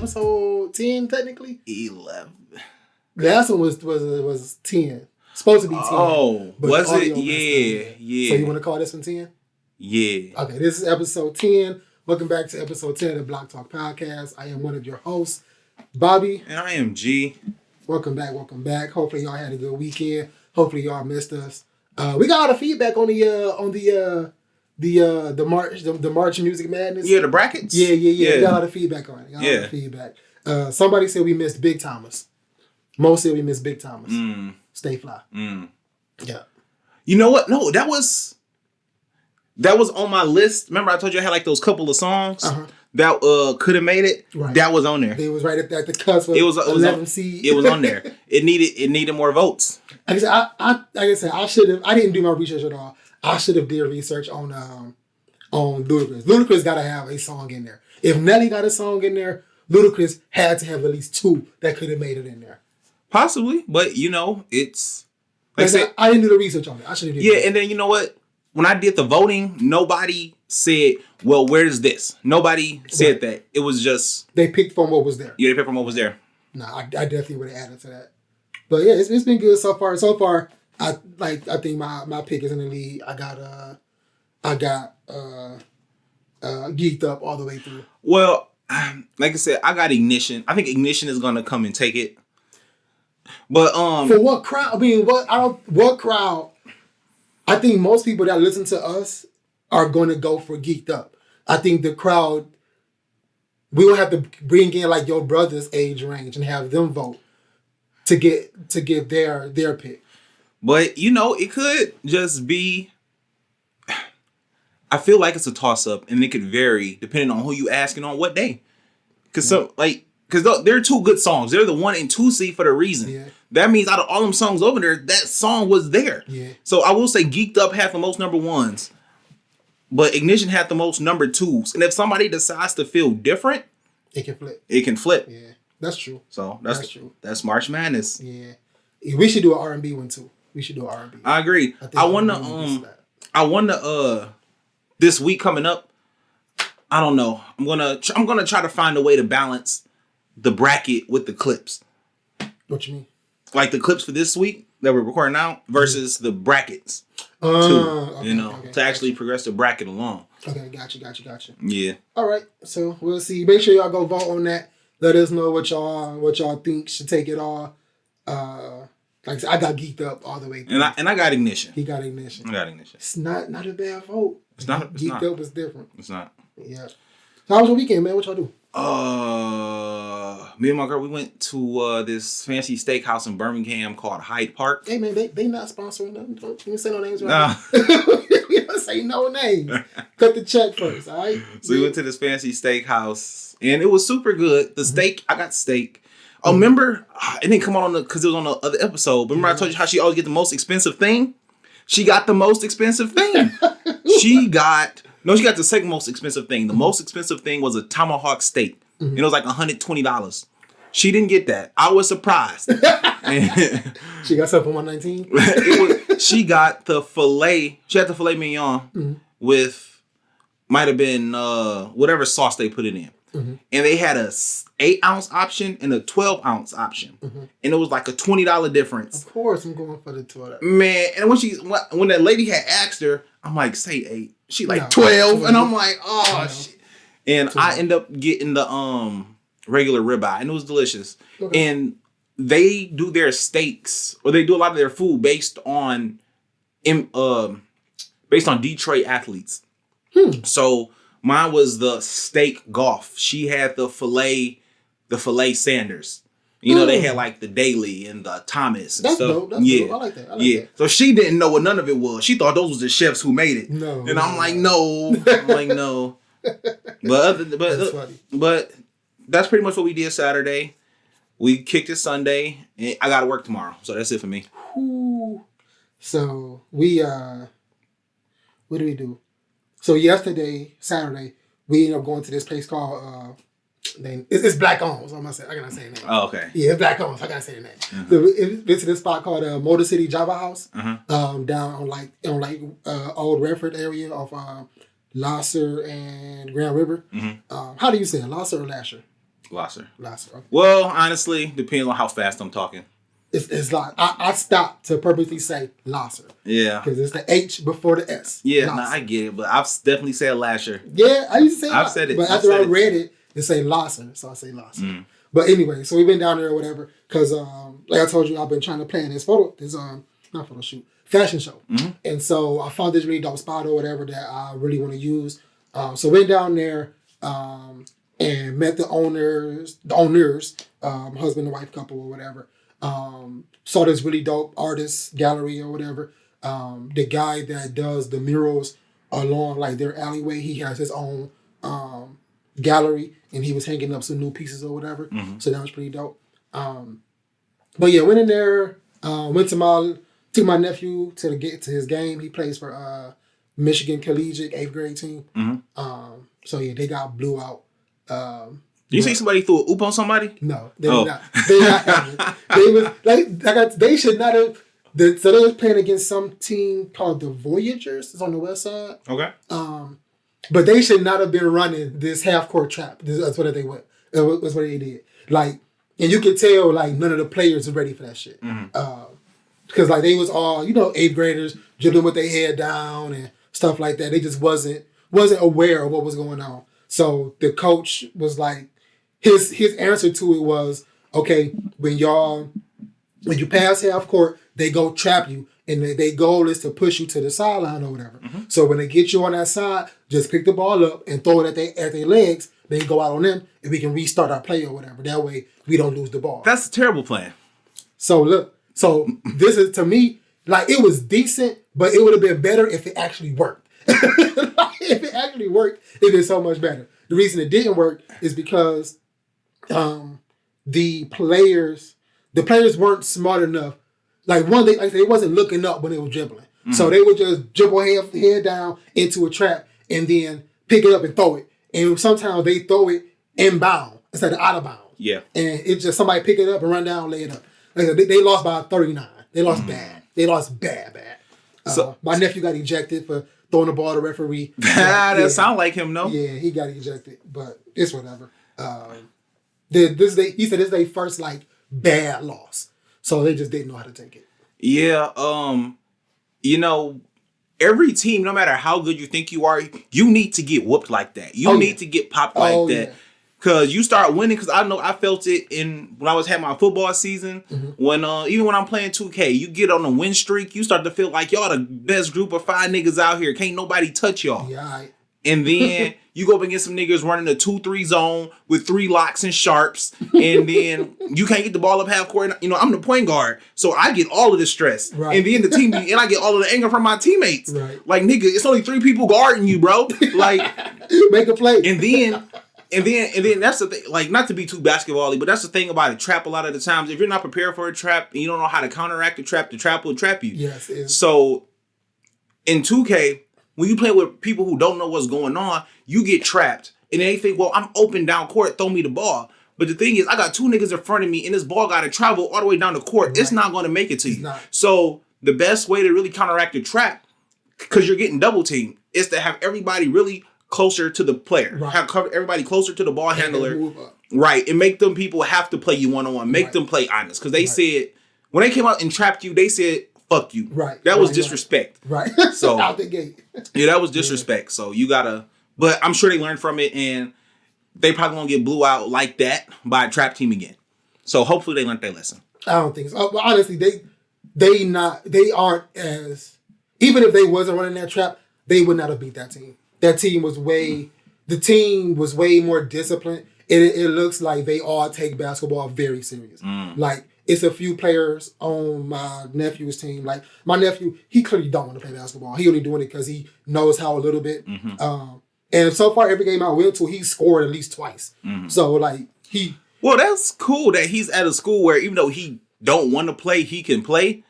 episode 10 technically? 11. The last one was 10. Supposed to be 10. Oh, was it? Yeah. So you want to call this one 10? Yeah. Okay, this is episode 10. Welcome back to episode 10 of the Block Talk Podcast. I am one of your hosts, Bobby. And I am G. Welcome back. Hopefully y'all had a good weekend. Hopefully y'all missed us. We got a lot of feedback on the March Music Madness. Yeah, the brackets? Yeah. We got a lot of feedback on it. A lot of feedback. Somebody said we missed Big Thomas. Mo said we missed Big Thomas. Stay fly. Yeah. You know what? No, that was on my list. Remember I told you I had like those couple of songs that could have made it? Right. That was on there. It was right at the cusp of 11 seed. It was on there. It needed more votes. Like I said, I should have. I didn't do my research at all. I should have did research on Ludacris. Ludacris got to have a song in there. If Nelly got a song in there, Ludacris had to have at least two that could have made it in there. Possibly, but it's like I said, I didn't do the research on it. I should have did. Yeah, and then you know what? When I did the voting, nobody said, "Well, where's this?" Nobody said that. It was just they picked from what was there. Yeah, they picked from what was there. No, I definitely would have added to that. But yeah, it's been good so far. So far, I think my pick is in the lead. I got Geeked Up all the way through. Well, like I said, I got Ignition. I think Ignition is gonna come and take it. But for what crowd? I mean, what crowd? I think most people that listen to us are going to go for Geeked Up. I think the crowd, we will have to bring in like your brother's age range and have them vote to get their pick. But it could just be. I feel like it's a toss up, and it could vary depending on who you asking on what day. Because they're two good songs. They're the 1 and 2 seed for the reason. Yeah. That means out of all them songs over there, that song was there. Yeah. So I will say Geeked Up had the most number ones, but Ignition had the most number twos. And if somebody decides to feel different, it can flip. Yeah, that's true. So that's true. That's March Madness. Yeah, we should do an R&B one too. We should do an R&B. I agree. I wonder. This week coming up, I don't know. I'm gonna try to find a way to balance the bracket with the clips. What you mean? Like the clips for this week that we're recording now versus the brackets. To actually progress the bracket along. Okay, gotcha. Yeah. All right, so we'll see. Make sure y'all go vote on that. Let us know what y'all think should take it all. Like I said, I got Geeked Up all the way through. And I got Ignition. He got Ignition. I got Ignition. It's not a bad vote. It's not. Geeked Up is different. It's not. Yeah. So how was your weekend, man? What y'all do? Me and my girl, we went to this fancy steakhouse in Birmingham called Hyde Park. Hey man, they not sponsoring nothing. Don't you say no names right now. You don't say no names. Cut the check first, all right? So we went to this fancy steakhouse and it was super good. The steak, I got steak. Oh, remember? It didn't come on because it was on the other episode. But remember I told you how she always get the most expensive thing? She got the most expensive thing. She got the second most expensive thing. The most expensive thing was a tomahawk steak. And it was like $120. She didn't get that. I was surprised. She got something for $119? She got the filet. She had the filet mignon with, might have been whatever sauce they put it in. And they had a 8-ounce option and a 12-ounce option. And it was like a $20 difference. Of course, I'm going for the 12. Man, and when that lady had asked her, I'm like, say 8. She like 12. And I'm like, oh, shit. And I end up getting the regular ribeye, and it was delicious. Okay. And they do their steaks, or they do a lot of their food based on Detroit athletes. So mine was the steak golf. She had the filet Sanders. They had like the Daily and the Thomas and That's stuff. Dope. That's dope. I like that. That. So she didn't know what none of it was. She thought those was the chefs who made it. No. And I'm like, no. But that's pretty much what we did Saturday. We kicked it Sunday, and I got to work tomorrow, so that's it for me. Ooh. So we what do we do? So yesterday, Saturday, we ended up going to this place called it's Black Owned. So I gotta say the name. Oh, okay. Yeah, it's Black Owned. So I gotta say the name. So it's to this spot called Motor City Java House, down on Old Redford area of Lasser and Grand River. How do you say it? Lasser or Lasher? Lasser. Lasser. Well, honestly, depends on how fast I'm talking. It's like I stopped to purposely say Lasser. Yeah. Because it's the H before the S. Yeah, no, I get it, but I've definitely said Lasher. Yeah, I used to say I've said it. But after I read it, it say Lasser, so I say Lasser. Mm. But anyway, so we've been down there or whatever, because like I told you, I've been trying to plan this fashion show. Mm-hmm. And so I found this really dope spot or whatever that I really want to use. So went down there and met the owners, husband and wife couple or whatever. Saw this really dope artist gallery or whatever. The guy that does the murals along like their alleyway, he has his own gallery, and he was hanging up some new pieces or whatever. Mm-hmm. So that was pretty dope. But yeah, went in there. Took my nephew to his game. He plays for Michigan Collegiate 8th grade team. Mm-hmm. So yeah, they got blew out. Did you see somebody threw a oop on somebody? No, they did not. They not having it. They was they should not have. So they was playing against some team called the Voyagers. It's on the west side. Okay. But they should not have been running this half court trap. That's what they went. That's what they did. Like, and you could tell like none of the players are ready for that shit. Mm-hmm. Because like they was all 8th graders dribbling with their head down and stuff like that. They just wasn't aware of what was going on. So the coach was like, his answer to it was, okay, when you pass half court, they go trap you, and their goal is to push you to the sideline or whatever. Mm-hmm. So when they get you on that side, just pick the ball up and throw it at their legs. Then go out on them, and we can restart our play or whatever. That way, we don't lose the ball. That's a terrible plan. So look, this is, to me, like, it was decent, but it would have been better if it actually worked. If it actually worked, it'd been so much better. The reason it didn't work is because the players weren't smart enough. Like they wasn't looking up when they were dribbling. Mm-hmm. So they would just dribble head down into a trap and then pick it up and throw it. And sometimes they throw it inbound instead of out of bounds. Yeah. And it's just somebody pick it up and run down, lay it up. Like, they lost by 39. They lost bad. They lost bad. So my nephew got ejected for throwing the ball at the referee. That sound like him, no? Yeah, he got ejected, but it's whatever. He said this is their first like bad loss. So they just didn't know how to take it. Yeah, every team, no matter how good you think you are, you need to get whooped like that. You need to get popped like that. Yeah. Cause you start winning. Cause I know I felt it when I was having my football season. Mm-hmm. When even when I'm playing 2K, you get on a win streak, you start to feel like y'all the best group of 5 niggas out here. Can't nobody touch y'all. Yeah. Right. And then you go up against some niggas running a 2-3 zone with 3 locks and sharps, and then you can't get the ball up half court. I'm the point guard, so I get all of the stress. Right. And then the team, and I get all of the anger from my teammates. Right. Like, nigga, it's only 3 people guarding you, bro. Like, make a play. And then that's the thing. Like, not to be too basketball-y, but that's the thing about a trap. A lot of the times, if you're not prepared for a trap and you don't know how to counteract the trap will trap you. Yes. So in 2K. When you play with people who don't know what's going on, you get trapped. And they think, well, I'm open down court, throw me the ball. But the thing is, I got 2 niggas in front of me, and this ball got to travel all the way down the court. Right. It's not going to make it to you. So the best way to really counteract the trap, because you're getting double teamed, is to have everybody really closer to the player. Right. Have everybody closer to the ball handler. Right. And make them people have to play you one-on-one. Make them play honest. Because they said, when they came out and trapped you, they said, fuck you. Right. That was disrespect. Right. So out the gate. Yeah, that was disrespect. Yeah. So you gotta, but I'm sure they learned from it, and they probably won't get blew out like that by a trap team again. So hopefully they learned their lesson. I don't think so. But honestly, they aren't as, even if they wasn't running that trap, they would not have beat that team. That team was the team was way more disciplined. It looks like they all take basketball very serious. Like, it's a few players on my nephew's team. Like, my nephew, he clearly don't want to play basketball. He only doing it because he knows how a little bit. Mm-hmm. And so far, every game I went to, he scored at least twice. Mm-hmm. So, like, Well, that's cool that he's at a school where even though he don't want to play, he can play.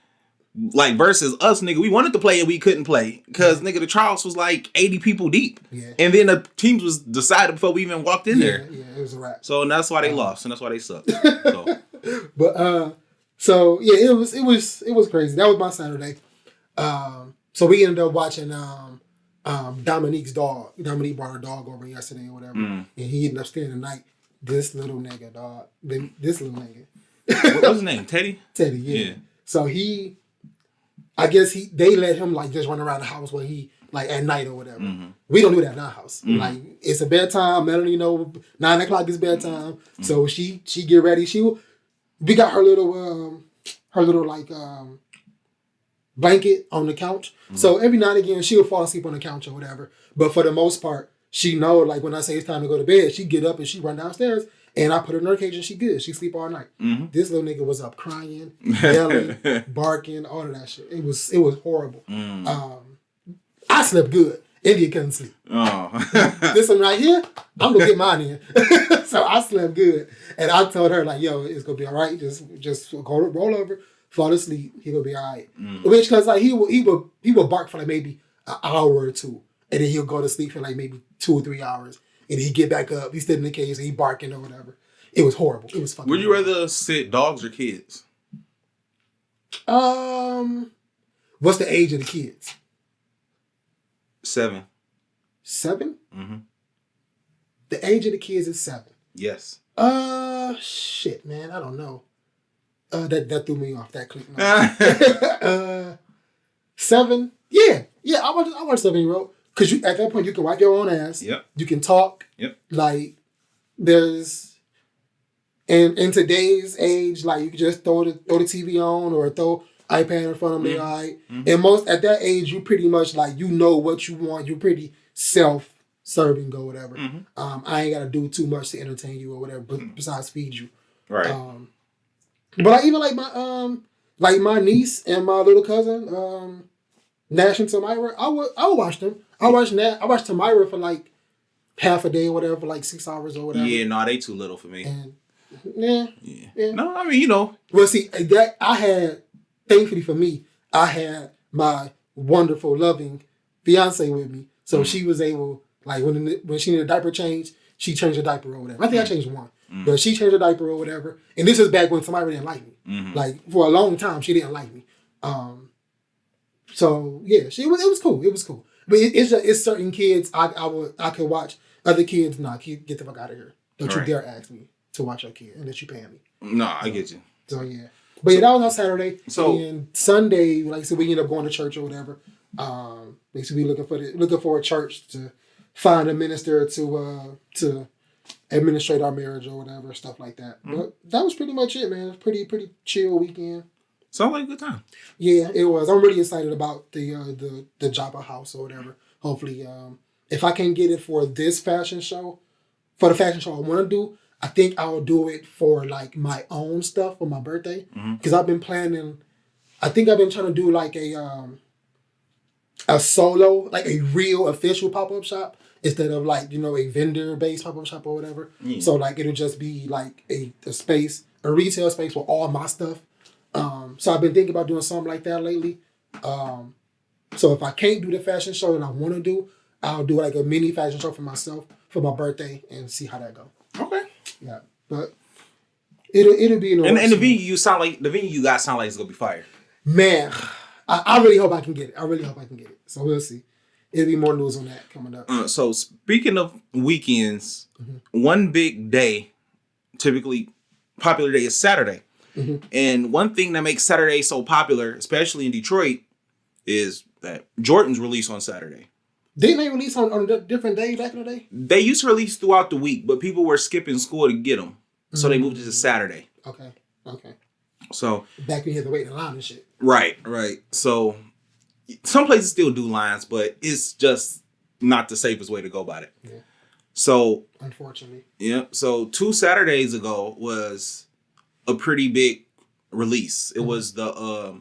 Like, versus us, nigga, we wanted to play and we couldn't play. Because, nigga, the trials was like 80 people deep. Yeah. And then the teams was decided before we even walked in there. Yeah, it was a wrap. So, and that's why they lost. And that's why they sucked. So. But so yeah, it was crazy. That was my Saturday. So we ended up watching Dominique's dog. Dominique brought her dog over yesterday or whatever, and he ended up staying the night. This little nigga, dog. This little nigga. What's his name? Teddy? Teddy, yeah. So I guess they let him like just run around the house when he like at night or whatever. Mm-hmm. We don't do that in our house. Mm-hmm. Like it's a bedtime. Melanie 9 o'clock is bedtime. Mm-hmm. So she get ready. We got her little like blanket on the couch. Mm-hmm. So every now and again she'll fall asleep on the couch or whatever. But for the most part, she know like when I say it's time to go to bed, she get up and she run downstairs. And I put her in her cage and she good. She sleep all night. Mm-hmm. This little nigga was up crying, yelling, barking, all of that shit. It was horrible. Mm. I slept good. India couldn't sleep. Oh. This one right here, I'm gonna get mine in. So I slept good. And I told her like, yo, it's gonna be all right. Just go roll over, fall asleep. He gonna be all right. Mm. Which cause like he would bark for like maybe an hour or two, and then he'll go to sleep for like maybe 2 or 3 hours. And he get back up. He sit in the cage and he barking or whatever. It was horrible. It was fucking. Would you rather sit dogs or kids? What's the age of the kids? 7. 7? Mm-hmm. The age of the kids is 7. Yes. Shit, man. I don't know. That threw me off. That clip. 7. Yeah. I want a 7-year-old. Because at that point, you can wipe your own ass. Yep. You can talk. Yep. Like, there's... in today's age, like, you can just throw the TV on or throw iPad in front of me, right? Mm-hmm. And at that age, you pretty much, like, you know what you want. You're pretty self-serving or whatever. Mm-hmm. I ain't got to do too much to entertain you or whatever, besides feed you. Right. But I even like my niece and my little cousin, Nash and Tamira, I would watch them. I watched Tamira for like half a day or whatever, for like 6 hours or whatever. Yeah, no, they too little for me. And yeah. No, I mean, Well, see, that thankfully for me, I had my wonderful, loving fiance with me, so she was able, like when she needed a diaper change, she changed her diaper or whatever. I think I changed one, but she changed her diaper or whatever. And this was back when Tamira didn't like me. Mm-hmm. Like for a long time, she didn't like me. So yeah, it was cool. It was cool. But it's certain kids I could watch. Other kids, get the fuck out of here. Don't you dare ask me to watch your kid unless you paying me. No, I get you. So yeah. But yeah, that was on Saturday. So and Sunday, like I said, we ended up going to church or whatever. Basically looking for a church to find a minister to administrate our marriage or whatever, stuff like that. Mm-hmm. But that was pretty much it, man. It was pretty chill weekend. Sounds like a good time. Yeah, it was. I'm really excited about the Joppa house or whatever. Hopefully, if I can get it for this fashion show, for the fashion show I want to do, I think I will do it for like my own stuff for my birthday. Because I've been planning. I think I've been trying to do like a solo, like a real official pop-up shop instead of like, a vendor-based pop-up shop or whatever. Yeah. So like it'll just be like a space, a retail space with all my stuff. So I've been thinking about doing something like that lately. So if I can't do the fashion show that I want to do, I'll do like a mini fashion show for myself for my birthday and see how that goes. Okay. Yeah, but it'll be and the venue you guys sound like it's gonna be fire. Man, I really hope I can get it. So we'll see. It'll be more news on that coming up. So speaking of weekends, one big day, typically popular day, is Saturday. Mm-hmm. And one thing that makes Saturday so popular, especially in Detroit, is that Jordan's release on Saturday. Didn't they release on a different day back in the day? They used to release throughout the week, but people were skipping school to get them. So they moved it to Saturday. Okay. So back when you had to wait in line and shit. Right. So some places still do lines, but it's just not the safest way to go about it. Yeah. So unfortunately. Yeah. So 2 Saturdays ago was a pretty big release. It was the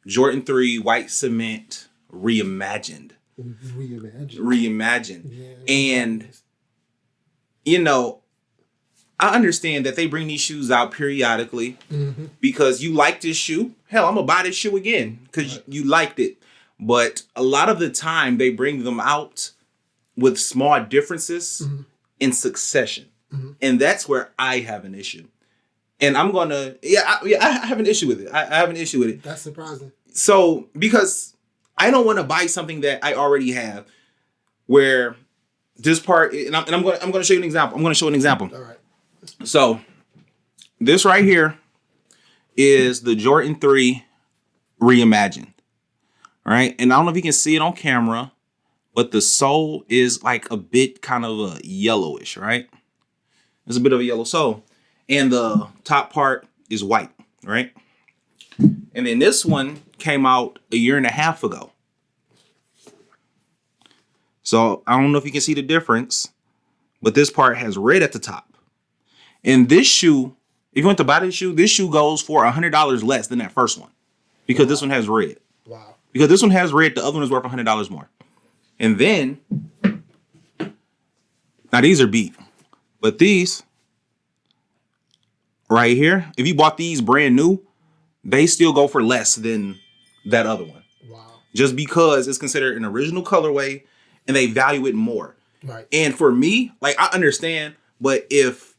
Jordan 3 White Cement Reimagined. Yeah. And, I understand that they bring these shoes out periodically because you like this shoe. Hell, I'm going to buy this shoe again because you liked it. But a lot of the time they bring them out with small differences in succession. Mm-hmm. And that's where I have an issue. And I'm going to, I have an issue with it. I have an issue with it. That's surprising. So, because I don't want to buy something that I already have where this part, and I'm going to show you an example. I'm going to show an example. All right. So this right here is the Jordan 3 reimagined. Right? And I don't know if you can see it on camera, but the sole is like a bit kind of a yellowish, right? There's a bit of a yellow sole. And the top part is white, right? And then this one came out a year and a half ago. So I don't know if you can see the difference, but this part has red at the top. And this shoe, if you want to buy this shoe goes for $100 less than that first one because this one has red. Wow. Because this one has red, the other one is worth $100 more. And then, now these are beat, but these right here, if you bought these brand new, they still go for less than that other one. Wow. Just because it's considered an original colorway and they value it more. Right. And for me, like I understand, but if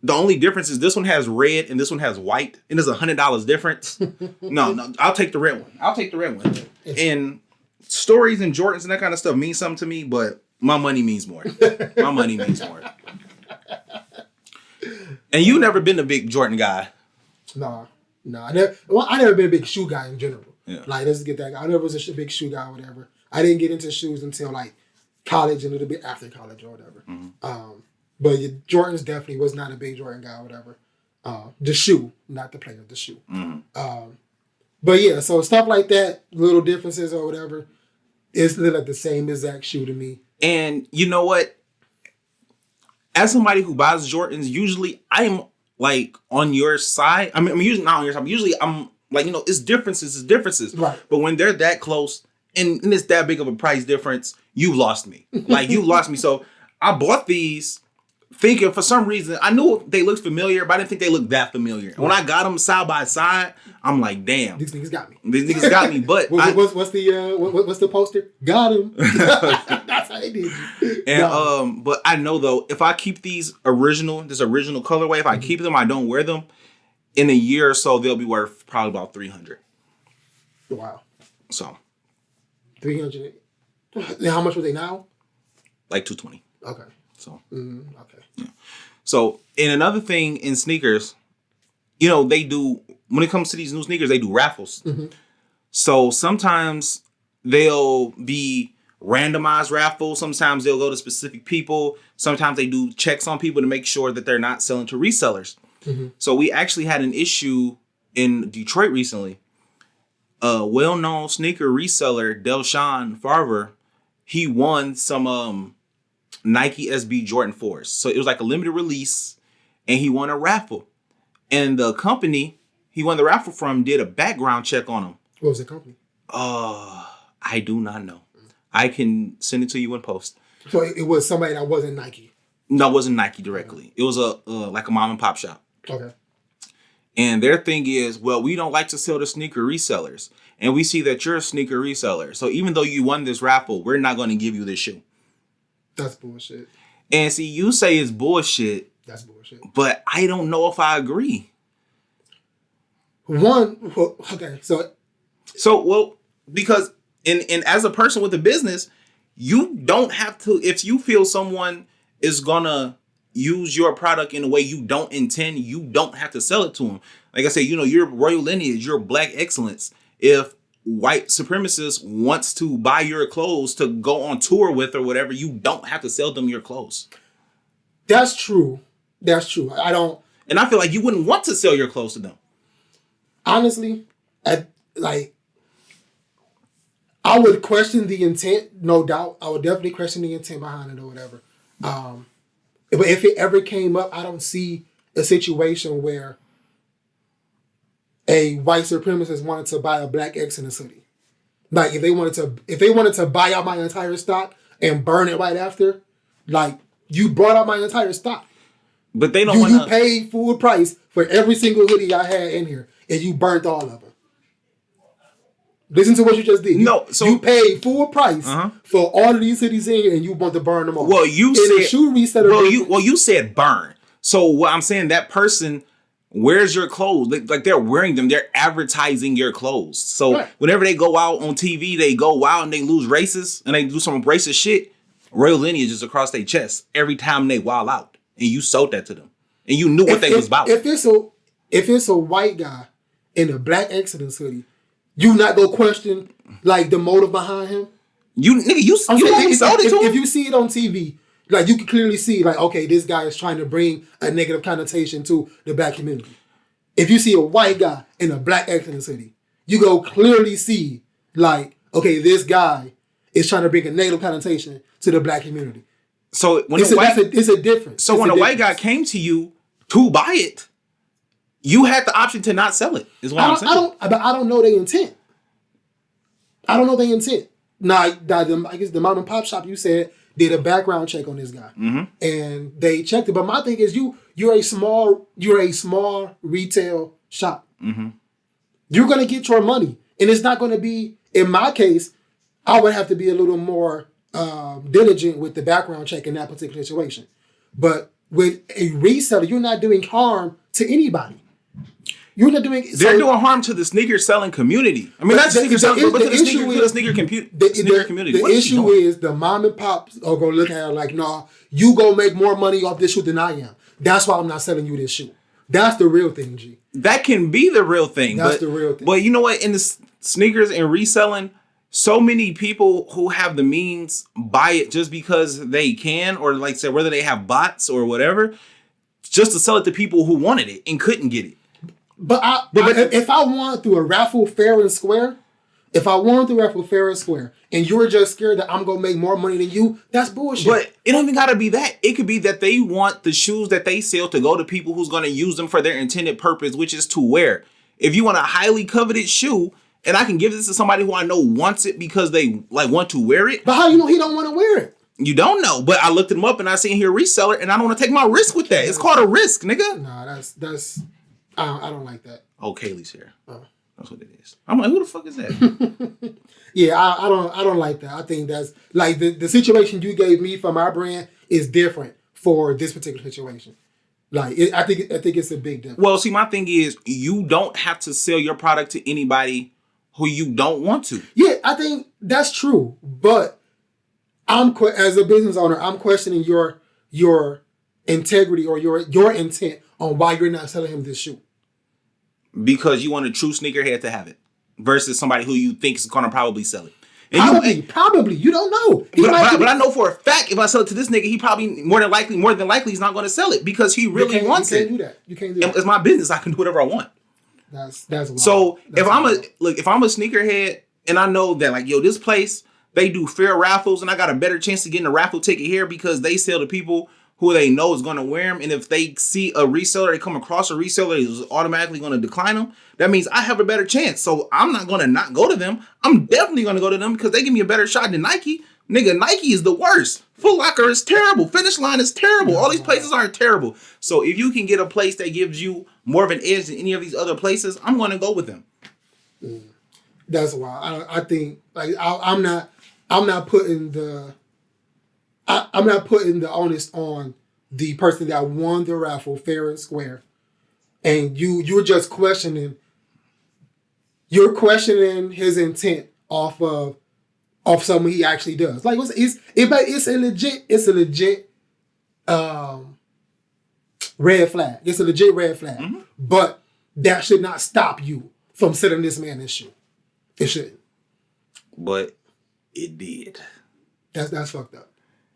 the only difference is this one has red and this one has white and there's $100 difference, no, I'll take the red one. I'll take the red one. And stories and Jordans and that kind of stuff mean something to me, but my money means more. My money means more. And you never been a big Jordan guy. Nah. I never been a big shoe guy in general. Yeah. Like, let's get that guy. I never was a big shoe guy or whatever. I didn't get into shoes until like college and a little bit after college or whatever. Mm-hmm. But Jordan's definitely was not a big Jordan guy or whatever. The shoe, not the player, the shoe. Mm-hmm. But yeah, so stuff like that, little differences or whatever, it's like the same exact shoe to me. And you know what? As somebody who buys Jordans, usually I am like on your side. I mean, usually not on your side, but usually I'm like, you know, it's differences. Right. But when they're that close and it's that big of a price difference, you lost me. Like, you lost me. So I bought these thinking for some reason, I knew they looked familiar, but I didn't think they looked that familiar. And when I got them side by side, I'm like, damn. These niggas got me. These niggas got me. But what's the poster? Got him. That's how they did you. And but I know though, if I keep this original colorway, if I keep them, I don't wear them, in a year or so, they'll be worth probably about $300. Wow. So 300. How much were they now? Like $220. Okay. So okay. Yeah. So, and another thing in sneakers, you know, they do, when it comes to these new sneakers, they do raffles. Mm-hmm. So sometimes they'll be randomized raffles. Sometimes they'll go to specific people. Sometimes they do checks on people to make sure that they're not selling to resellers. Mm-hmm. So we actually had an issue in Detroit recently. A well-known sneaker reseller, Delshawn Farver, he won some Nike SB Jordan 4s. So it was like a limited release, and he won a raffle. And the company he won the raffle from did a background check on him. What was the company? I do not know. I can send it to you in post. So it was somebody that wasn't Nike? No, it wasn't Nike directly. It was like a mom and pop shop. Okay. And their thing is, well, we don't like to sell to sneaker resellers. And we see that you're a sneaker reseller. So even though you won this raffle, we're not going to give you this shoe. That's bullshit. And see, you say it's bullshit. That's bullshit. But I don't know if I agree. Okay, so well, because in as a person with a business, you don't have to, if you feel someone is gonna use your product in a way you don't intend, you don't have to sell it to them. Like I said, you know, you're royal lineage, you're black excellence. If white supremacist wants to buy your clothes to go on tour with or whatever, you don't have to sell them your clothes. That's true. I don't. And I feel like you wouldn't want to sell your clothes to them. Honestly, I would question the intent, no doubt. I would definitely question the intent behind it or whatever. But if it ever came up, I don't see a situation where a white supremacist wanted to buy a black excellence hoodie. Like if they wanted to buy out my entire stock and burn it right after, like you brought out my entire stock. But they don't want to. You paid full price for every single hoodie I had in here, and you burnt all of them. Listen to what you just did. You paid full price for all of these hoodies in here, and you want to burn them all. Well, you you said burn. So what I'm saying, that person wears your clothes. Like they're wearing them. They're advertising your clothes. So whenever they go out on TV, they go out and they lose races and they do some racist shit. Royal lineage is across their chest every time they wild out. and you sold that to them, and you knew what they was about. If it's a white guy in a black Exodus hoodie, you not go question like the motive behind him. You sold it to him. If you see it on TV, like you can clearly see, like, okay, this guy is trying to bring a negative connotation to the black community. If you see a white guy in a black Exodus hoodie, you go clearly see, like, okay, this guy is trying to bring a negative connotation to the black community. So when it's a difference. So when a white guy came to you to buy it, you had the option to not sell it. Is what I'm saying. I don't know their intent. I don't know their intent. Now, I guess the mom and pop shop you said did a background check on this guy, and they checked it. But my thing is, you're a small retail shop. You're gonna get your money, and it's not gonna be. In my case, I would have to be a little more diligent with the background check in that particular situation. But with a reseller, you're not doing harm to anybody. You're not doing. They're doing harm to the sneaker selling community. I mean, not sneaker selling, but to the sneaker community. The issue is the mom and pops are gonna look at her like, "Nah, you gonna make more money off this shoe than I am. That's why I'm not selling you this shoe." That's the real thing, G. That can be the real thing. That's the real thing. But you know what? In the sneakers and reselling, so many people who have the means buy it just because they can, or like say whether they have bots or whatever, just to sell it to people who wanted it and couldn't get it. But if I won through a raffle fair and square, and you're just scared that I'm gonna make more money than you, that's bullshit. But it don't even gotta be that. It could be that they want the shoes that they sell to go to people who's gonna use them for their intended purpose, which is to wear. If you want a highly coveted shoe, and I can give this to somebody who I know wants it because they like want to wear it. But how you know he don't want to wear it? You don't know. But I looked him up and I seen here reseller, and I don't want to take my risk with that. It's called a risk, nigga. Nah, that's I don't like that. Oh, Kaylee's here. Oh. That's what it is. I'm like, who the fuck is that? Yeah, I don't like that. I think that's like the situation you gave me for my brand is different for this particular situation. Like I think it's a big difference. Well, see, my thing is you don't have to sell your product to anybody who you don't want to. Yeah, I think that's true. But as a business owner, I'm questioning your integrity or your intent on why you're not selling him this shoe. Because you want a true sneakerhead to have it versus somebody who you think is going to probably sell it. And probably. You don't know. But I know for a fact if I sell it to this nigga, he probably more than likely he's not going to sell it because he really wants it. You can't do that. It's my business. I can do whatever I want. That's wild. So if I'm a sneakerhead and I know that like, yo, this place, they do fair raffles and I got a better chance of getting a raffle ticket here because they sell to people who they know is going to wear them. And if they see a reseller, they come across a reseller who's automatically going to decline them. That means I have a better chance. So I'm not going to not go to them. I'm definitely going to go to them because they give me a better shot than Nike. Nigga, Nike is the worst. Foot Locker is terrible. Finish Line is terrible. All these places are terrible. So if you can get a place that gives you more of an edge than any of these other places, I'm going to go with them. That's why I think like I'm not putting the onus on the person that won the raffle fair and square, and you're just questioning. You're questioning his intent off something he actually does. Like it's a legit red flag. It's a legit red flag. Mm-hmm. But that should not stop you from selling this man this shoe. It shouldn't. But it did. That's fucked up.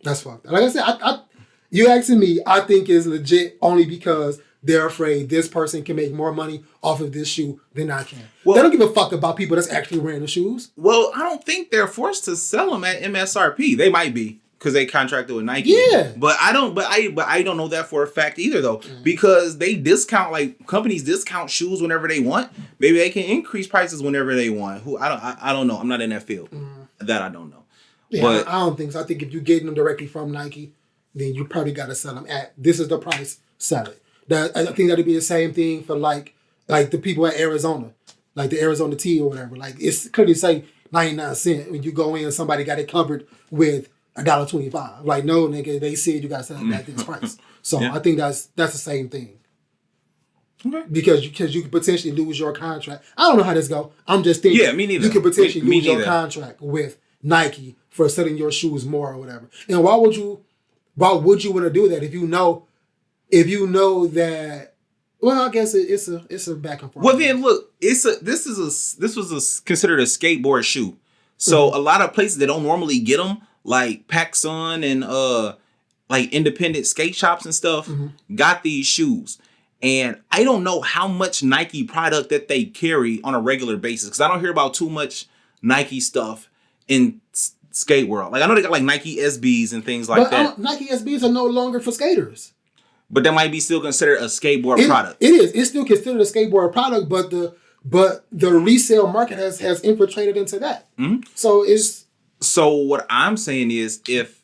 That's fucked up. Like I said, you asking me, I think is legit only because they're afraid this person can make more money off of this shoe than I can. Well, they don't give a fuck about people that's actually wearing the shoes. Well, I don't think they're forced to sell them at MSRP. They might be because they contracted with Nike. Yeah, but I don't know that for a fact either though, because they discount, like companies discount shoes whenever they want. Maybe they can increase prices whenever they want. I don't know. I'm not in that field. That I don't know. Yeah, but I don't think so. I think if you're getting them directly from Nike, then you probably got to sell them at this is the price. Sell it. I think that'd be the same thing for like the people at Arizona, like the Arizona tea or whatever. Like it's clearly say 99 cents when you go in. Somebody got it covered with $1.25. Like no nigga, they said you got to sell it at this price. So yeah. I think that's the same thing. Okay. Because you could potentially lose your contract. I don't know how this go. I'm just thinking. Yeah, me neither. You could potentially lose your contract with Nike for selling your shoes more or whatever. And why would you want to do that if you know if you know that, well, I guess it's a back and forth. Well, then look, this was considered a skateboard shoe. So a lot of places that don't normally get them, like PacSun and like independent skate shops and stuff, got these shoes. And I don't know how much Nike product that they carry on a regular basis, because I don't hear about too much Nike stuff in skate world. Like I know they got like Nike SBs and things like that. Nike SBs are no longer for skaters. But that might be still considered a skateboard product. It is. It's still considered a skateboard product, but the resale market has infiltrated into that. So what I'm saying is, if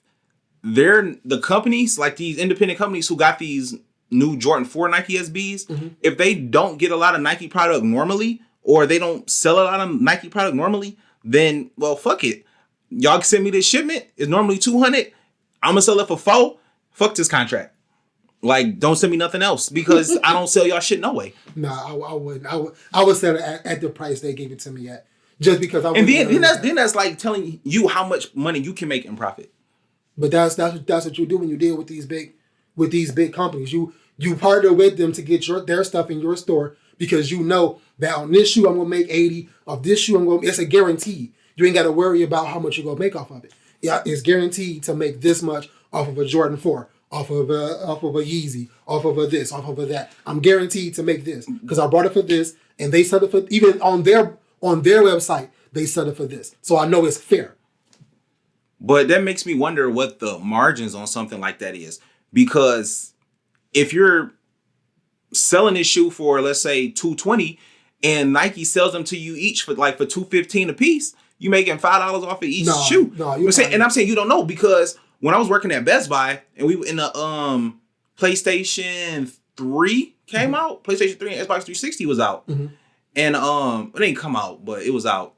they're the companies, like these independent companies who got these new Jordan 4 Nike SBs, if they don't get a lot of Nike product normally, or they don't sell a lot of Nike product normally, then, well, fuck it. Y'all can send me this shipment. It's normally $200. I'm gonna sell it for $4. Fuck this contract. Like, don't send me nothing else, because I don't sell y'all shit no way. Nah, I wouldn't. I would sell it at the price they gave it to me at, just because I. And then that's like telling you how much money you can make in profit. But that's what you do when you deal with these big companies. You partner with them to get their stuff in your store, because you know that on this shoe I'm gonna make 80, of this shoe it's a guarantee. You ain't got to worry about how much you're gonna make off of it. Yeah, it's guaranteed to make this much off of a Jordan 4. Off of a Yeezy, off of a this, off of a that. I'm guaranteed to make this because I bought it for this, and they sell it for, even on their website, they sell it for this. So I know it's fair. But that makes me wonder what the margins on something like that is, because if you're selling this shoe for, let's say, $220, and Nike sells them to you each for $215 a piece, you making $5 off of each shoe. No, I'm saying you don't know, because when I was working at Best Buy and we were in the PlayStation 3 came out, PlayStation 3 and Xbox 360 was out. And it didn't come out, but it was out.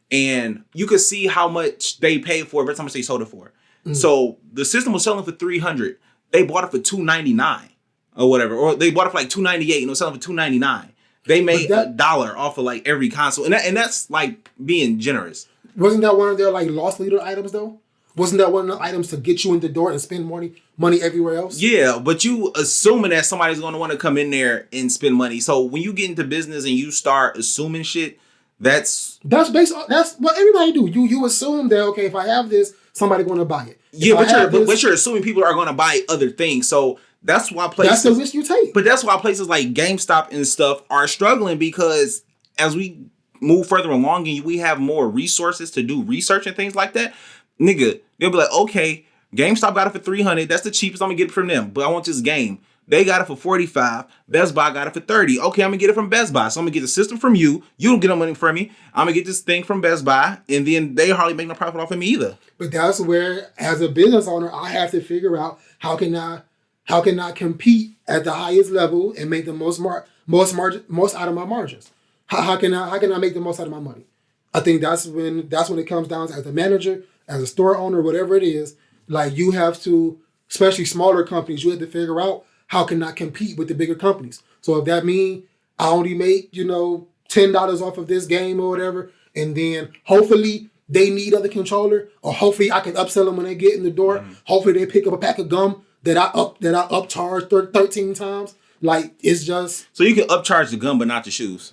And you could see how much they paid for it every time they sold it for. So the system was selling for $300. They bought it for $299 or whatever. Or they bought it for like $298 and it was selling for $299. They made $1 off of like every console. And that's like being generous. Wasn't that one of their like loss leader items though? Wasn't that one of the items to get you in the door and spend money everywhere else? Yeah, but you assuming that somebody's going to want to come in there and spend money. So when you get into business and you start assuming shit, that's based on, that's what everybody do. You assume that, okay, if I have this, somebody's going to buy it. But you're assuming people are going to buy other things. So that's why places, that's the risk you take. But that's why places like GameStop and stuff are struggling, because as we move further along and we have more resources to do research and things like that, nigga, they'll be like, okay, GameStop got it for $300. That's the cheapest I'm gonna get it from them. But I want this game. They got it for $45. Best Buy got it for $30. Okay, I'm gonna get it from Best Buy. So I'm gonna get the system from you. You don't get no money from me. I'm gonna get this thing from Best Buy, and then they hardly make no profit off of me either. But that's where, as a business owner, I have to figure out how can I compete at the highest level and make the most out of my margins. How can I make the most out of my money? I think that's when it comes down to, as a manager, as a store owner, whatever it is, like you have to, especially smaller companies, you have to figure out how can I compete with the bigger companies. So if that means I only make, $10 off of this game or whatever, and then hopefully they need other controller, or hopefully I can upsell them when they get in the door. Hopefully they pick up a pack of gum that I upcharge 13 times. Like, it's just, so you can upcharge the gum but not the shoes.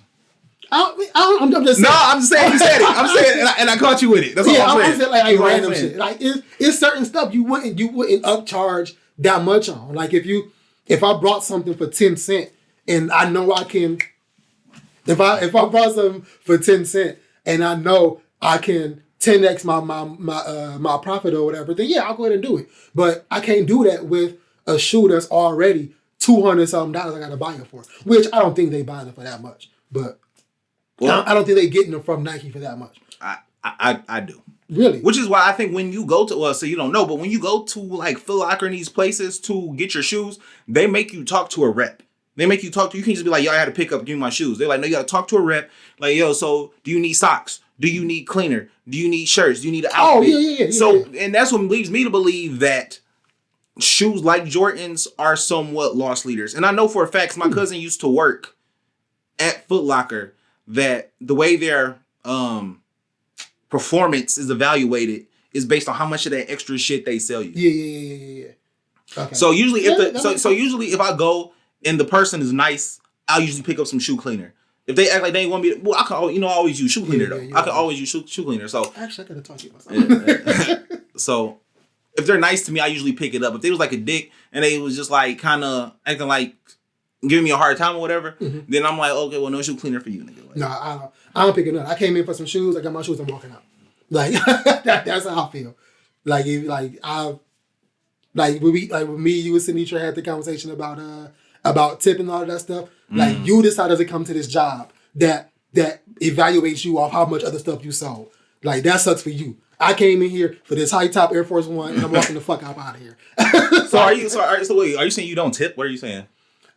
I'm just saying. No, I'm just saying you said it. I'm saying, and I caught you with it. That's all I'm saying. I'm saying like random shit. Like it's certain stuff you wouldn't upcharge that much on. Like if I brought something for 10 cents and I know I can, if I brought something for 10 cents and I know I can 10x my profit or whatever, then yeah, I'll go ahead and do it. But I can't do that with a shoe that's already $200 something I gotta buy it for, which I don't think they buy it for that much. But well, I don't think they're getting them from Nike for that much. I do. Really? Which is why I think when you go to, so you don't know, but when you go to like Foot Locker and these places to get your shoes, they make you talk to a rep. They make you talk to, you can just be like, yo, I had to pick up, give me my shoes. They're like, no, you got to talk to a rep. Like, yo, so do you need socks? Do you need cleaner? Do you need shirts? Do you need an outfit? Oh, yeah. So, and that's what leads me to believe that shoes like Jordans are somewhat loss leaders. And I know for a fact, my cousin used to work at Foot Locker, that the way their performance is evaluated is based on how much of that extra shit they sell you. Yeah. Okay. So usually usually if I go and the person is nice, I'll usually pick up some shoe cleaner. If they act like they ain't want me, well, I can always use shoe cleaner though. I can always use shoe cleaner. So actually, I gotta talk to you about something. So if they're nice to me, I usually pick it up. If they was like a dick and they was just like kind of acting like giving me a hard time or whatever, then I'm like, okay, well, no shoe cleaner for you, nigga. Like, no, I don't pick it up. I came in for some shoes. I got my shoes. I'm walking out. Like that's how I feel. Like with me, you and Sinitra had the conversation about tipping and all of that stuff. Like you decided to come to this job that evaluates you off how much other stuff you sold. Like that sucks for you. I came in here for this high top Air Force One and I'm walking the fuck out of here. So wait, are you saying you don't tip? What are you saying?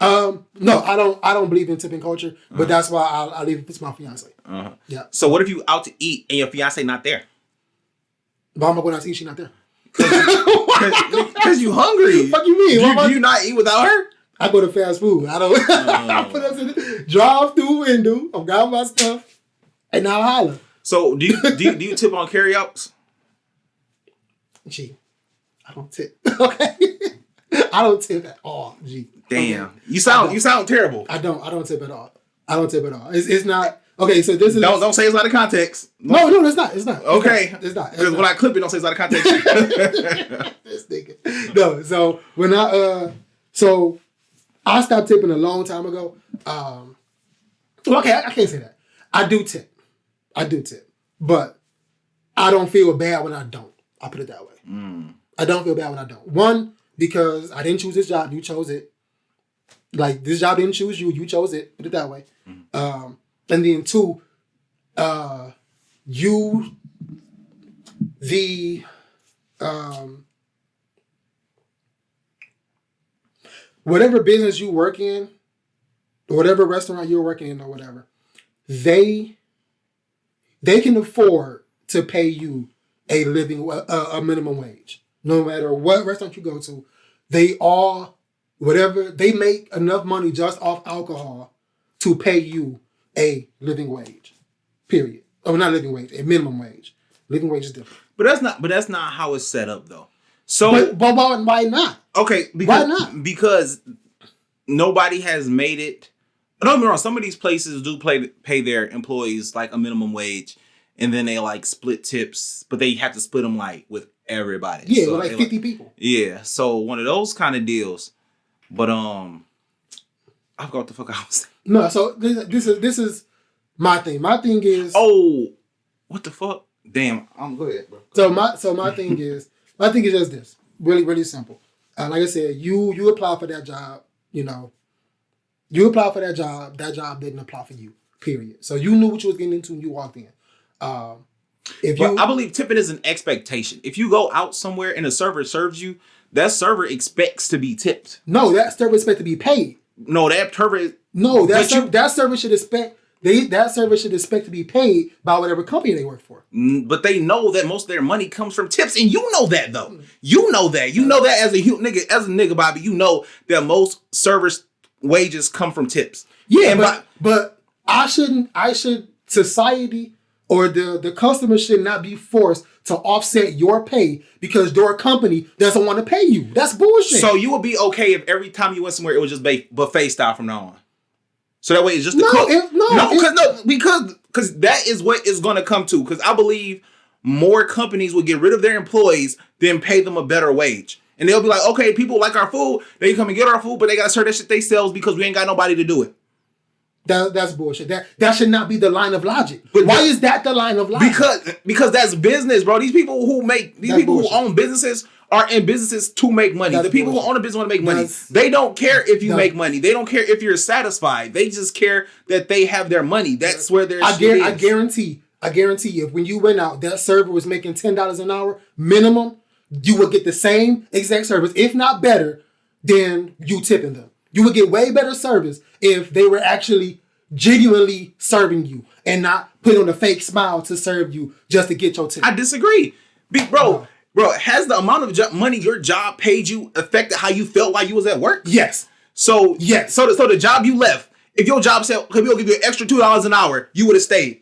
No, I don't believe in tipping culture, but that's why I leave it to my fiance. Yeah. So what if you out to eat and your fiance not there? Why am I going out to eat? She not there. Because you hungry. Fuck you mean? Do you not eat without her? I go to fast food. I don't. I put us in the drive through window. I've got my stuff, and now I holler. So do you tip on carryouts? Gee, I don't tip. Okay, I don't tip at all. Gee, damn, okay. you sound terrible. I don't tip at all. I don't tip at all. It's not okay. So this is don't say it's out of context. No, it's not. It's not. Okay, it's not. Because when I clip it, don't say it's out of context. This nigga. No, so when I stopped tipping a long time ago. Okay, I can't say that. I do tip, but I don't feel bad when I don't. I'll put it that way. I don't feel bad when I don't. One, because I didn't choose this job. You chose it. Like, this job didn't choose you. You chose it. Put it that way. And then two, whatever business you work in, or whatever restaurant you're working in or whatever, they can afford to pay you a minimum wage. No matter what restaurant you go to, they make enough money just off alcohol to pay you a living wage. Period. Oh, not living wage, a minimum wage. Living wage is different. But that's not how it's set up though. So but why not? Okay, why not? Because nobody has made it. Don't get me wrong. Some of these places do pay their employees like a minimum wage, and then they like split tips, but they have to split them like with everybody. Yeah, so with like 50 people. Yeah, so one of those kind of deals. But I forgot what the fuck I was saying. No, so this is my thing. My thing is what the fuck? Damn, go ahead, bro. So my thing is just this. Really, really simple. Like I said, you apply for that job, you apply for that job didn't apply for you, period. So you knew what you was getting into when you walked in. I believe tipping is an expectation. If you go out somewhere and a server serves you, that server expects to be tipped. No, that server expects to be paid. No, that server should expect to be paid by whatever company they work for. But they know that most of their money comes from tips, and you know that though. You know that. You know that as a nigga, Bobby. You know that most servers' wages come from tips. Yeah, but society or the customer should not be forced to offset your pay because your company doesn't want to pay you. That's bullshit. So you would be okay if every time you went somewhere it was just buffet style from now on. So that way it's just because that is what it's going to come to. Because I believe more companies will get rid of their employees than pay them a better wage. And they'll be like, okay, people like our food. They come and get our food, but they got to serve that shit themselves because we ain't got nobody to do it. That's bullshit. That should not be the line of logic. But why is that the line of logic? Because that's business, bro. These people who own businesses are in businesses to make money. The people who own a business want to make money. They don't care if you make money. They don't care if you're satisfied. They just care that they have their money. That's where their shit is. I guarantee if when you went out, that server was making $10 an hour minimum, you would get the same exact service, if not better, than you tipping them. You would get way better service if they were actually genuinely serving you and not putting on a fake smile to serve you just to get your tip. I disagree. Bro, has the amount of money your job paid you affected how you felt while you was at work? Yes. So the job you left, if your job said, we'll give you an extra $2 an hour, you would have stayed.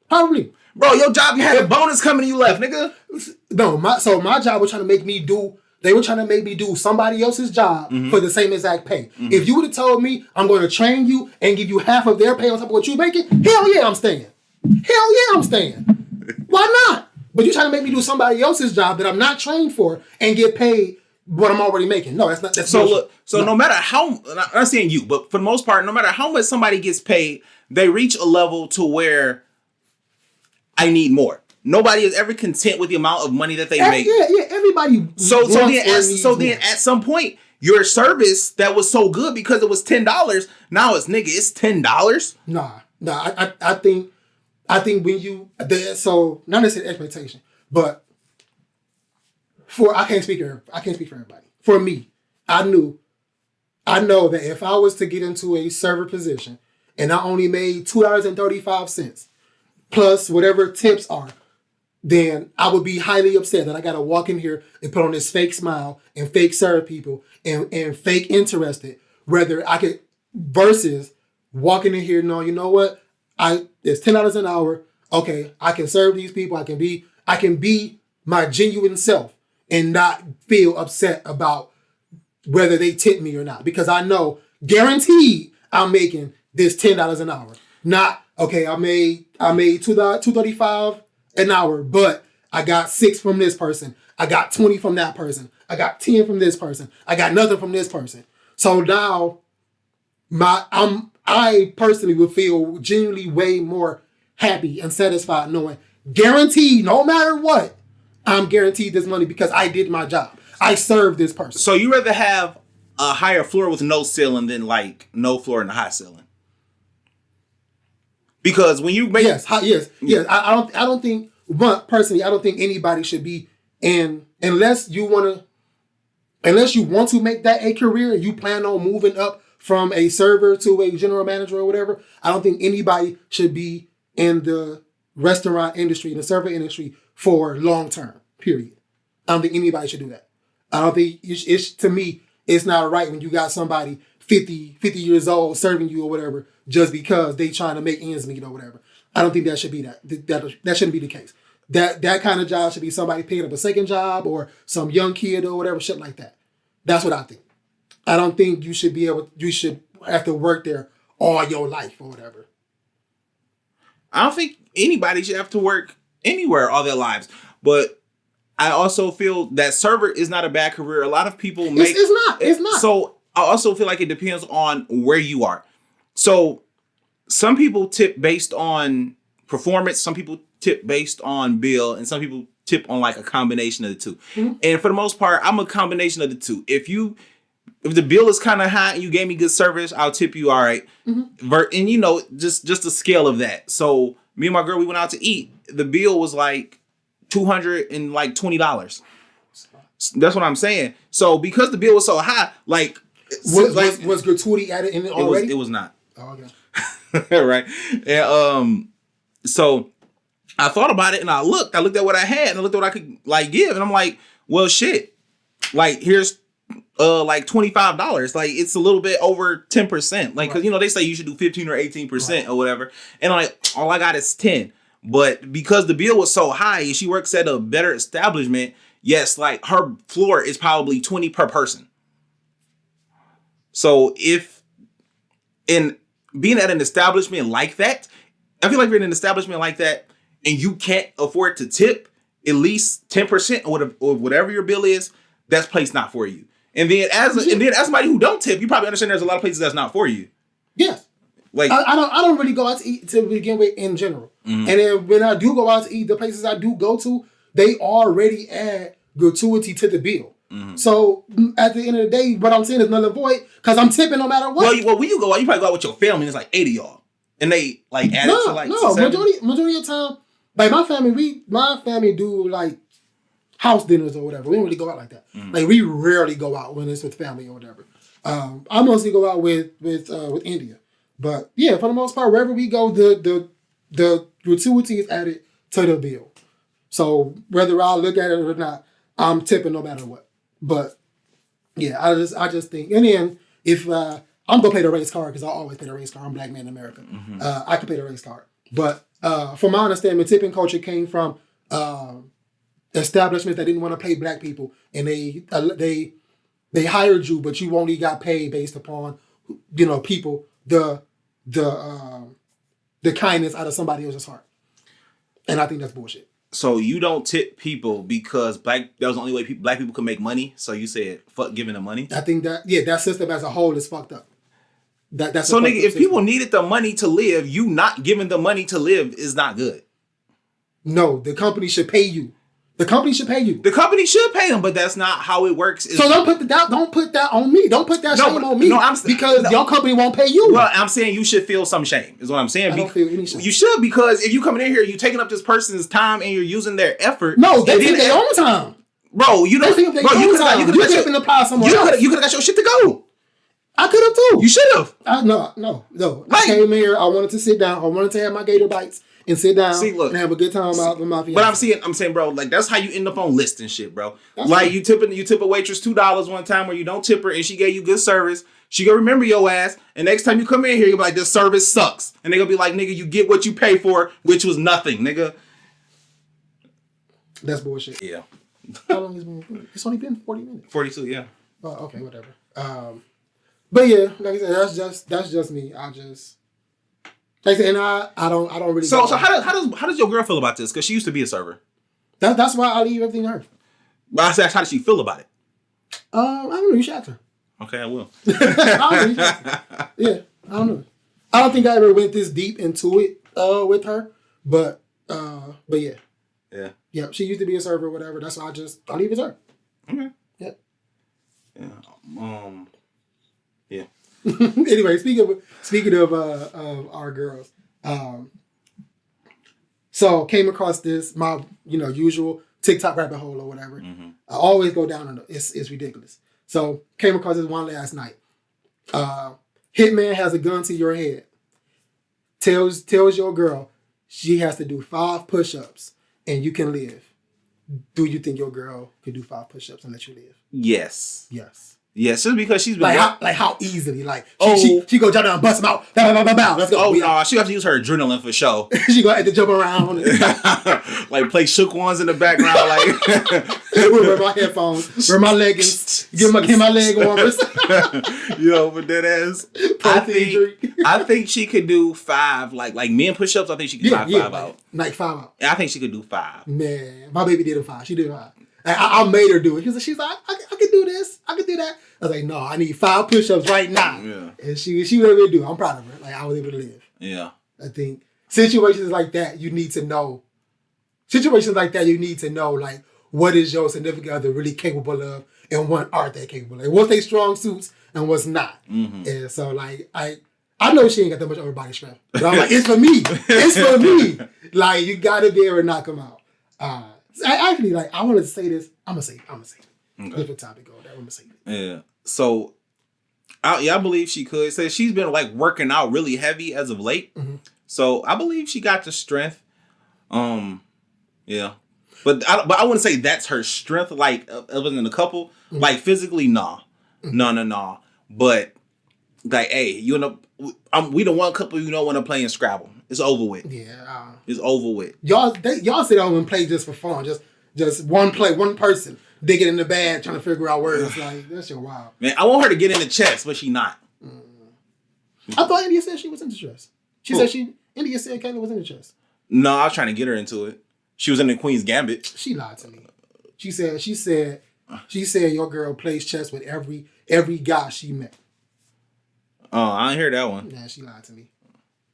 Probably. Bro, your job, you had a bonus coming and you left, nigga. No, my job was trying to make me do They were trying to make me do somebody else's job for the same exact pay. If you would have told me I'm going to train you and give you half of their pay on top of what you're making, hell yeah, I'm staying. Hell yeah, I'm staying. Why not? But you're trying to make me do somebody else's job that I'm not trained for and get paid what I'm already making. No, that's not. That's so bullshit. look. So no matter how, I'm not saying you, but for the most part, no matter how much somebody gets paid, they reach a level to where I need more. Nobody is ever content with the amount of money that they make. Yeah. Everybody. So then at some point, your service that was so good because it was $10, now it's it's $10. Nah. I think when you so not necessarily expectation, but I can't speak for everybody. For me, I know that if I was to get into a server position and I only made $2.35 plus whatever tips are, then I would be highly upset that I got to walk in here and put on this fake smile and fake serve people and fake interested. Whether I could versus walking in here knowing, you know what, it's $10 an hour. Okay, I can serve these people. I can be my genuine self and not feel upset about whether they tip me or not, because I know guaranteed I'm making this $10 an hour. Not okay. I made $2.35 an hour, but I got 6 from this person. I got 20 from that person. I got 10 from this person. I got nothing from this person. So now I personally would feel genuinely way more happy and satisfied knowing guaranteed, no matter what, I'm guaranteed this money because I did my job. I served this person. So you rather have a higher floor with no ceiling than like no floor and a high ceiling? Because when you make yes. I don't think anybody should be in unless you want to make that a career and you plan on moving up from a server to a general manager or whatever. I don't think anybody should be in the restaurant industry, the server industry for long term. Period. I don't think anybody should do that. I don't think it's to me. It's not right when you got somebody 50 years old serving you or whatever just because they trying to make ends meet or whatever. I don't think that should be that shouldn't be the case. That kind of job should be somebody picking up a second job or some young kid or whatever, shit like that. That's what I think. I don't think you should have to work there all your life or whatever. I don't think anybody should have to work anywhere all their lives. But I also feel that server is not a bad career. A lot of people make it's not. So I also feel like it depends on where you are. So some people tip based on performance, some people tip based on bill, and some people tip on like a combination of the two. Mm-hmm. And for the most part, I'm a combination of the two. If the bill is kind of high and you gave me good service, I'll tip you all right. Mm-hmm. And just the scale of that. So me and my girl, we went out to eat. The bill was like $220. That's what I'm saying. So because the bill was so high, was gratuity added in it already? It was not. Oh, okay. Right. And so I thought about it and I looked at what I had and I looked at what I could like give. And I'm like, well, shit, like here's like $25. Like it's a little bit over 10%. Like, cause they say you should do 15 or 18% or whatever. And I'm like, all I got is 10. But because the bill was so high and she works at a better establishment, yes, like her floor is probably 20 per person. So if in being at an establishment like that, I feel like you're in an establishment like that and you can't afford to tip at least 10% or whatever your bill is, that's place not for you. And then as somebody who don't tip, you probably understand there's a lot of places that's not for you. Yes. Like I don't really go out to eat to begin with in general. Mm-hmm. And then when I do go out to eat, the places I do go to, they already add gratuity to the bill. Mm-hmm. So at the end of the day, what I'm saying is null and void because I'm tipping no matter what. Well, when you go out, you probably go out with your family and it's like 8 of y'all. And they like add it to like majority of the time, like my family do like house dinners or whatever. We don't really go out like that. Mm-hmm. Like we rarely go out when it's with family or whatever. I mostly go out with India. But yeah, for the most part, wherever we go, the gratuity is added to the bill. So whether I look at it or not, I'm tipping no matter what. But yeah, I just think, and then if I'm gonna pay the race card because I always pay the race card. I'm a black man in America. Mm-hmm. I can pay the race card. But from my understanding, tipping culture came from establishments that didn't want to pay black people, and they hired you, but you only got paid based upon, people the kindness out of somebody else's heart, and I think that's bullshit. So you don't tip people because that was the only way black people could make money. So you said fuck giving them money. I think that system as a whole is fucked up. That's so nigga, if people needed the money to live, you not giving the money to live is not good. No, the company should pay you. The company should pay you. The company should pay them, but that's not how it works. So don't put that on me. Don't put that shame on me. Because your company won't pay you. Well, I'm saying you should feel some shame. Is what I'm saying. I don't feel any shame. You should, because if you coming in here, you taking up this person's time and you're using their effort. No, they take their own time. Bro, you don't. You could have apply somewhere else. You could have got your shit to go. I could have too. You should have. No. I came here. I wanted to sit down. I wanted to have my gator bites and sit down and have a good time out with my fiance. But I'm saying, bro, like that's how you end up on list and shit, bro. That's like you tip a waitress $2 one time where you don't tip her and she gave you good service. She gonna remember your ass, and next time you come in here, you'll be like, this service sucks. And they gonna be like, nigga, you get what you pay for, which was nothing, nigga. That's bullshit. Yeah. How long has it been? It's only been 40 minutes. 42, yeah. Oh, okay, whatever. But yeah, like I said, that's just me. Like I said, and I don't really. So how does your girl feel about this? Because she used to be a server. That's why I leave everything to her. But I said, how does she feel about it? I don't know. You should ask her. Okay, I will. Yeah, I don't know. I don't think I ever went this deep into it with her, but yeah. Yeah. Yeah, she used to be a server or whatever. That's why I leave it to her. Okay. Yeah. Yeah. Yeah. Anyway, speaking of our girls, so came across this my usual TikTok rabbit hole or whatever. Mm-hmm. I always go down on it. It's ridiculous. So came across this one last night. Hitman has a gun to your head. Tells your girl she has to do 5 push-ups and you can live. Do you think your girl could do 5 push-ups and let you live? Yes. Yes. Yes, just because she's been how easily she go jump down and bust them out. Bow, bow, bow, bow. Let's go. Oh no, she have to use her adrenaline for show. She gonna have to jump around, like play shook ones in the background, like wear my headphones, wear my leggings, get my leg warmers. But that ass. I think she could do 5, like men push-ups. I think she could knock 5 out. Like 5 out. I think she could do 5. Man, my baby did a 5. She did 5. I made her do it. She's like, I can do this. I can do that. I was like, no, I need 5 push-ups right now. Yeah. And she was able to do it. I'm proud of her. Like, I was able to live. Yeah. I think situations like that, you need to know. Like, what is your significant other really capable of and what aren't they capable of? What's their strong suits and what's not? Mm-hmm. And so, like, I know she ain't got that much upper body strength. But I'm like, it's for me. It's for me. Like, you got to be able to knock them out. I actually, like, I wanted to say this. I'm going to say it. Okay. Different topic over there. I'm going to say it. Yeah. So, I believe she could. So she's been, like, working out really heavy as of late. Mm-hmm. So, I believe she got the strength. Yeah. But I wouldn't say that's her strength, like, other than a couple. Mm-hmm. Like, physically, nah. Mm-hmm. No. But, like, hey, we the one couple want to play in Scrabble. It's over with. Yeah. It's over with. Y'all sit down and play just for fun. Just one person digging in the bag trying to figure out words. Like, that's your wild. Man, I want her to get into chess, but she not. I thought India said she was into chess. India said Kayla was into chess. No, I was trying to get her into it. She was in the Queen's Gambit. She lied to me. She said your girl plays chess with every guy she met. Oh, I didn't hear that one. Yeah, she lied to me.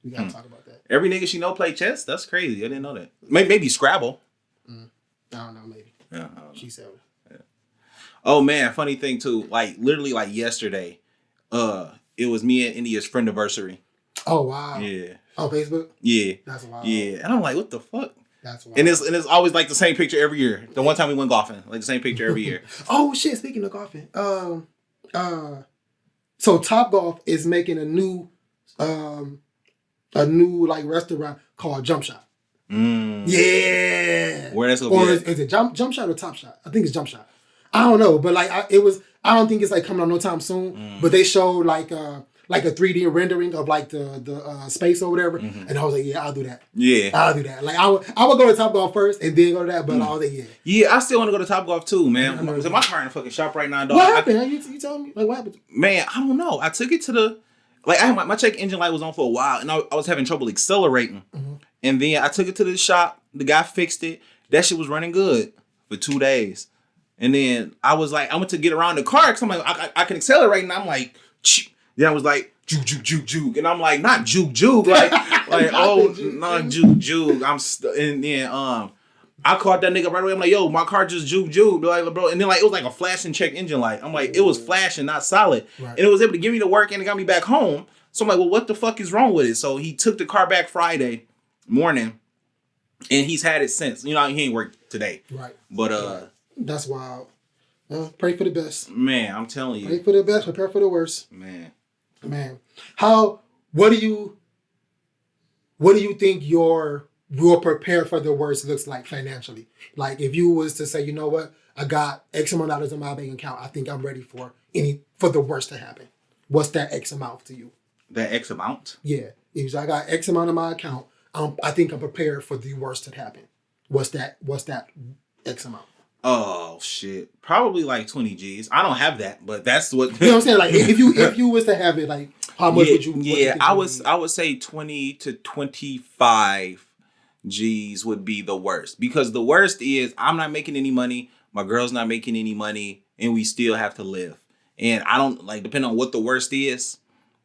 We gotta talk about that. Every nigga she know play chess? That's crazy. I didn't know that. Maybe Scrabble. I don't know, maybe. Yeah, she said it. Yeah. Oh man, funny thing too. Like literally like yesterday, it was me and India's friend anniversary. Oh wow. Yeah. On Facebook? Yeah. That's wild. Yeah. And I'm like, what the fuck? That's wild. And it's always like the same picture every year. The one time we went golfing, like the same picture every year. Oh shit, speaking of golfing. So Topgolf is making a new like restaurant called Jump Shot. Yeah. Where that's gonna be? Is it Jump Shot or Top Shot? I think it's Jump Shot. I don't know, but like I don't think it's like coming out no time soon. But they showed like like a 3D rendering of like the space or whatever. And I was like, yeah, I'll do that. Yeah. I'll do that. Like I would go to Topgolf first and then go to that, but I was like, yeah. Yeah, I still want to go to Topgolf too, man. My car in the fucking shop right now, dog. What happened? You telling me? Like what happened? Man, I don't know. I took it to the I had my check engine light was on for a while, and I was having trouble accelerating. And then I took it to the shop. The guy fixed it. That shit was running good for 2 days. And then I was like, I went to get around the car because I'm like, I can accelerate, and I'm like, then I was like, juke, juke, juke, juke, and I'm like, not juke, juke, like oh, no, juke, juke. And then I called that nigga right away. I'm like, yo, my car just juke, juke, like, bro. And then like it was like a flashing check engine light. I'm like, it was flashing, not solid, and it was able to get me to work and it got me back home. So I'm like, well, what the fuck is wrong with it? So he took the car back Friday morning, and he's had it since. You know, he ain't worked today, right? But that's wild. Pray for the best, man. I'm telling you, pray for the best, prepare for the worst, man. What do you think your prepare for the worst looks like financially? Like if you was to say, you know what, I got X amount of dollars in my bank account, I think I'm ready for the worst to happen. What's that X amount to you? That X amount? Yeah. If I got X amount in my account, I think I'm prepared for the worst to happen. What's that X amount? Oh shit. Probably like 20 G's. I don't have that, but that's what you know what I'm saying. Like if you was to have it, like how much would you? Yeah, I would say 20 to 25 G's would be the worst, because the worst is I'm not making any money, my girl's not making any money, and we still have to live. And I don't like, depending on what the worst is,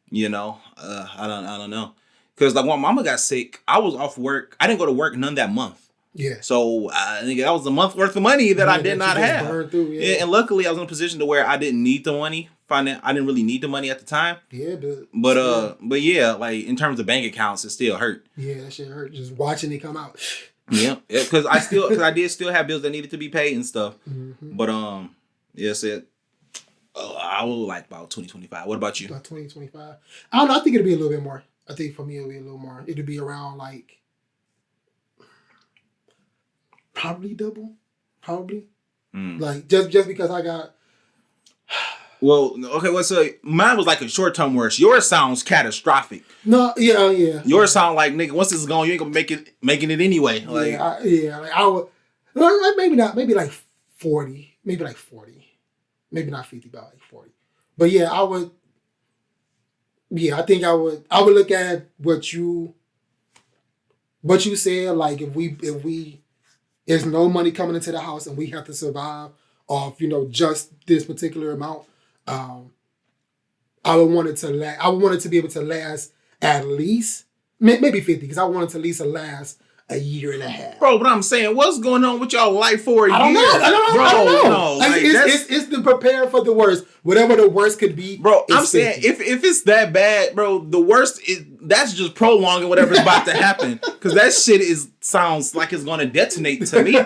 you know. I don't know, because like when mama got sick, I was off work. I didn't go to work none that month. Yeah. So I think that was a month worth of money that I did not have. Through, yeah. And luckily, I was in a position to where I didn't need the money. I didn't really need the money at the time. Yeah, but yeah, like in terms of bank accounts, it still hurt. Yeah, that shit hurt just watching it come out. Yeah, because I did still have bills that needed to be paid and stuff. But yes, I would like about 2025. What about you? About 2025. I don't know. I think it'll be a little bit more. I think for me it'll be a little more. It'll be around like probably double. Probably. Like just because I got. Well, okay. Well, so mine was like a short-term worse. Yours sounds catastrophic. No, yeah. Yours sound like, nigga, once this is gone, you ain't gonna making it anyway. Like, like I would, maybe not, maybe like 40, maybe like 40, maybe not 50, but like 40. But yeah, I would. Yeah, I think I would look at what you said. Like if there's no money coming into the house and we have to survive off, just this particular amount. I would want it to be able to last at least maybe 50, because I want it to at least last a year and a half. Bro, but I'm saying, what's going on with y'all life for a year? I don't know. No, like, it's to prepare for the worst. Whatever the worst could be. Bro, I'm 50. saying if it's that bad, bro, the worst is that's just prolonging whatever's about to happen. Because that shit sounds like it's gonna detonate to me.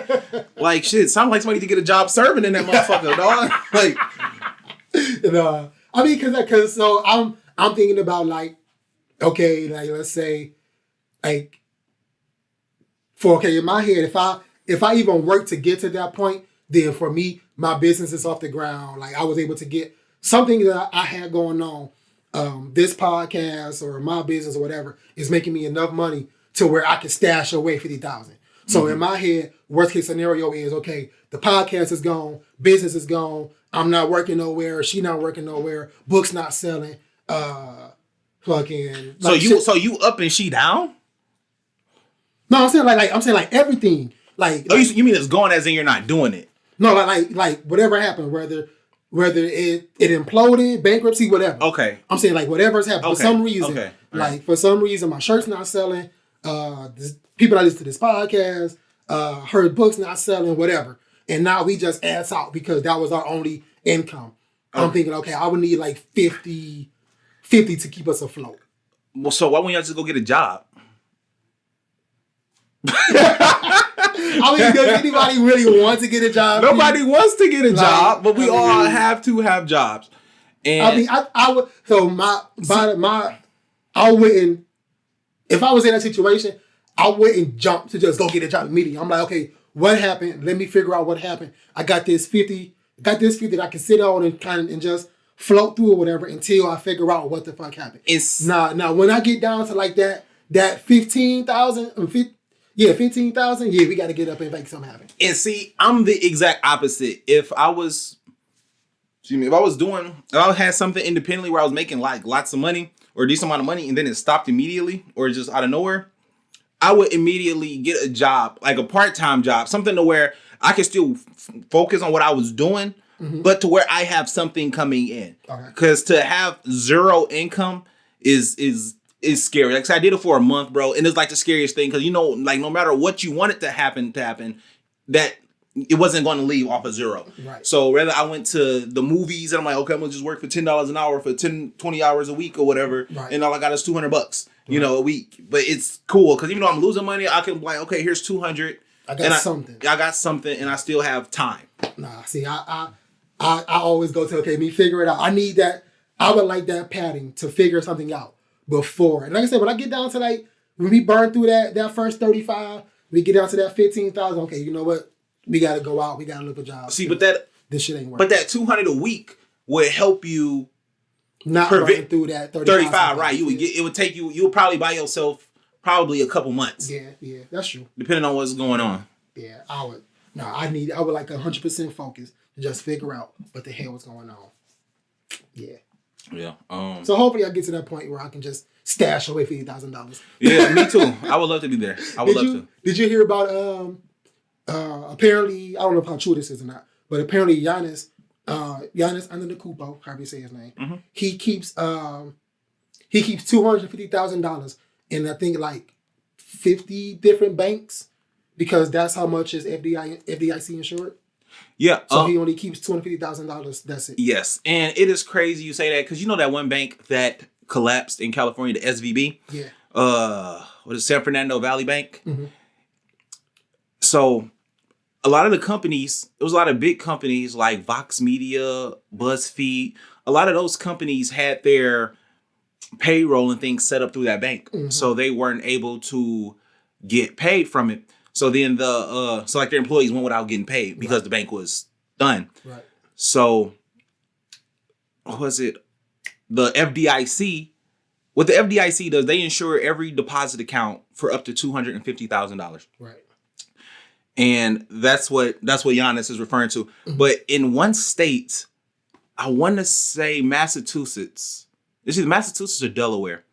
Like shit, sounds like somebody to get a job serving in that motherfucker, dog. Like, no, I mean, cause so I'm thinking about like, okay, like let's say, like, in my head, if I even work to get to that point, then for me, my business is off the ground. Like I was able to get something that I had going on. This podcast or my business or whatever is making me enough money to where I can stash away $50,000. So in my head, worst case scenario is, okay, the podcast is gone, business is gone, I'm not working nowhere, she not working nowhere, books not selling, fucking. So you up and she down? No, I'm saying like everything. Like, oh, you mean it's gone as in you're not doing it? No, like whatever happened, whether it imploded, bankruptcy, whatever. Okay. I'm saying like whatever's happened for some reason. Okay. For some reason, my shirt's not selling. People that listen to this podcast, her books not selling, whatever. And now we just ass out because that was our only income. I'm thinking, okay, I would need like 50 to keep us afloat. Well, so why wouldn't y'all just go get a job? I mean, does anybody really want to get a job? Nobody wants to get a job, but we all have to have jobs. And I mean, I would. So I wouldn't. If I was in that situation, I wouldn't jump to just go get a job immediately. I'm like, okay, what happened? Let me figure out what happened. I got this 50 that I can sit on and kind of and just float through or whatever until I figure out what the fuck happened. Now when I get down to like that 15,000, 15,000, we got to get up and make something happen. And see, I'm the exact opposite. If I had something independently where I was making like lots of money or a decent amount of money and then it stopped immediately or just out of nowhere, I would immediately get a job, like a part-time job, something to where I could still focus on what I was doing, but to where I have something coming in. Because to have zero income is scary. Like I said, I did it for a month, bro, and it's like the scariest thing because like no matter what you want it to happen, that it wasn't going to leave off of zero. Right. So rather I went to the movies and I'm like, okay, I'm gonna just work for $10 an hour for 20 hours a week or whatever, and all I got is $200, a week. But it's cool because even though I'm losing money, I can be like, okay, here's $200. I got something, and I still have time. Nah, see, I always go to me figure it out. I need that. I would like that padding to figure something out before. And like I said, when I get down to like when we burn through that first 35, we get down to that 15,000. Okay, you know what? We got to go out. We got to look for jobs. See, this shit ain't working. But that $200 a week would help you not burn through that 35. Right? It would take you. You would probably buy yourself probably a couple months. Yeah, that's true. Depending on what's going on. Yeah, I would. No, I would like 100% focus to just figure out what the hell was going on. Yeah. Yeah. So hopefully I get to that point where I can just stash away $50,000. Yeah, me too. I would love to be there. I would love to. Did you hear about apparently, I don't know how true this is or not, but apparently Giannis Antetokounmpo, however you say his name, he keeps $250,000 in I think like 50 different banks because that's how much is FDIC insured. Yeah. So he only keeps $250,000. That's it. Yes, and it is crazy you say that because that one bank that collapsed in California, the SVB. Yeah. What is San Fernando Valley Bank? Mm-hmm. So a lot of the companies, it was a lot of big companies like Vox Media, BuzzFeed. A lot of those companies had their payroll and things set up through that bank. Mm-hmm. So they weren't able to get paid from it. So then their employees went without getting paid because the bank was done. Right. So what was it? The FDIC, what the FDIC does, they insure every deposit account for up to $250,000. Right. And that's what Giannis is referring to. Mm-hmm. But in one state, I want to say Massachusetts. It's either Massachusetts or Delaware.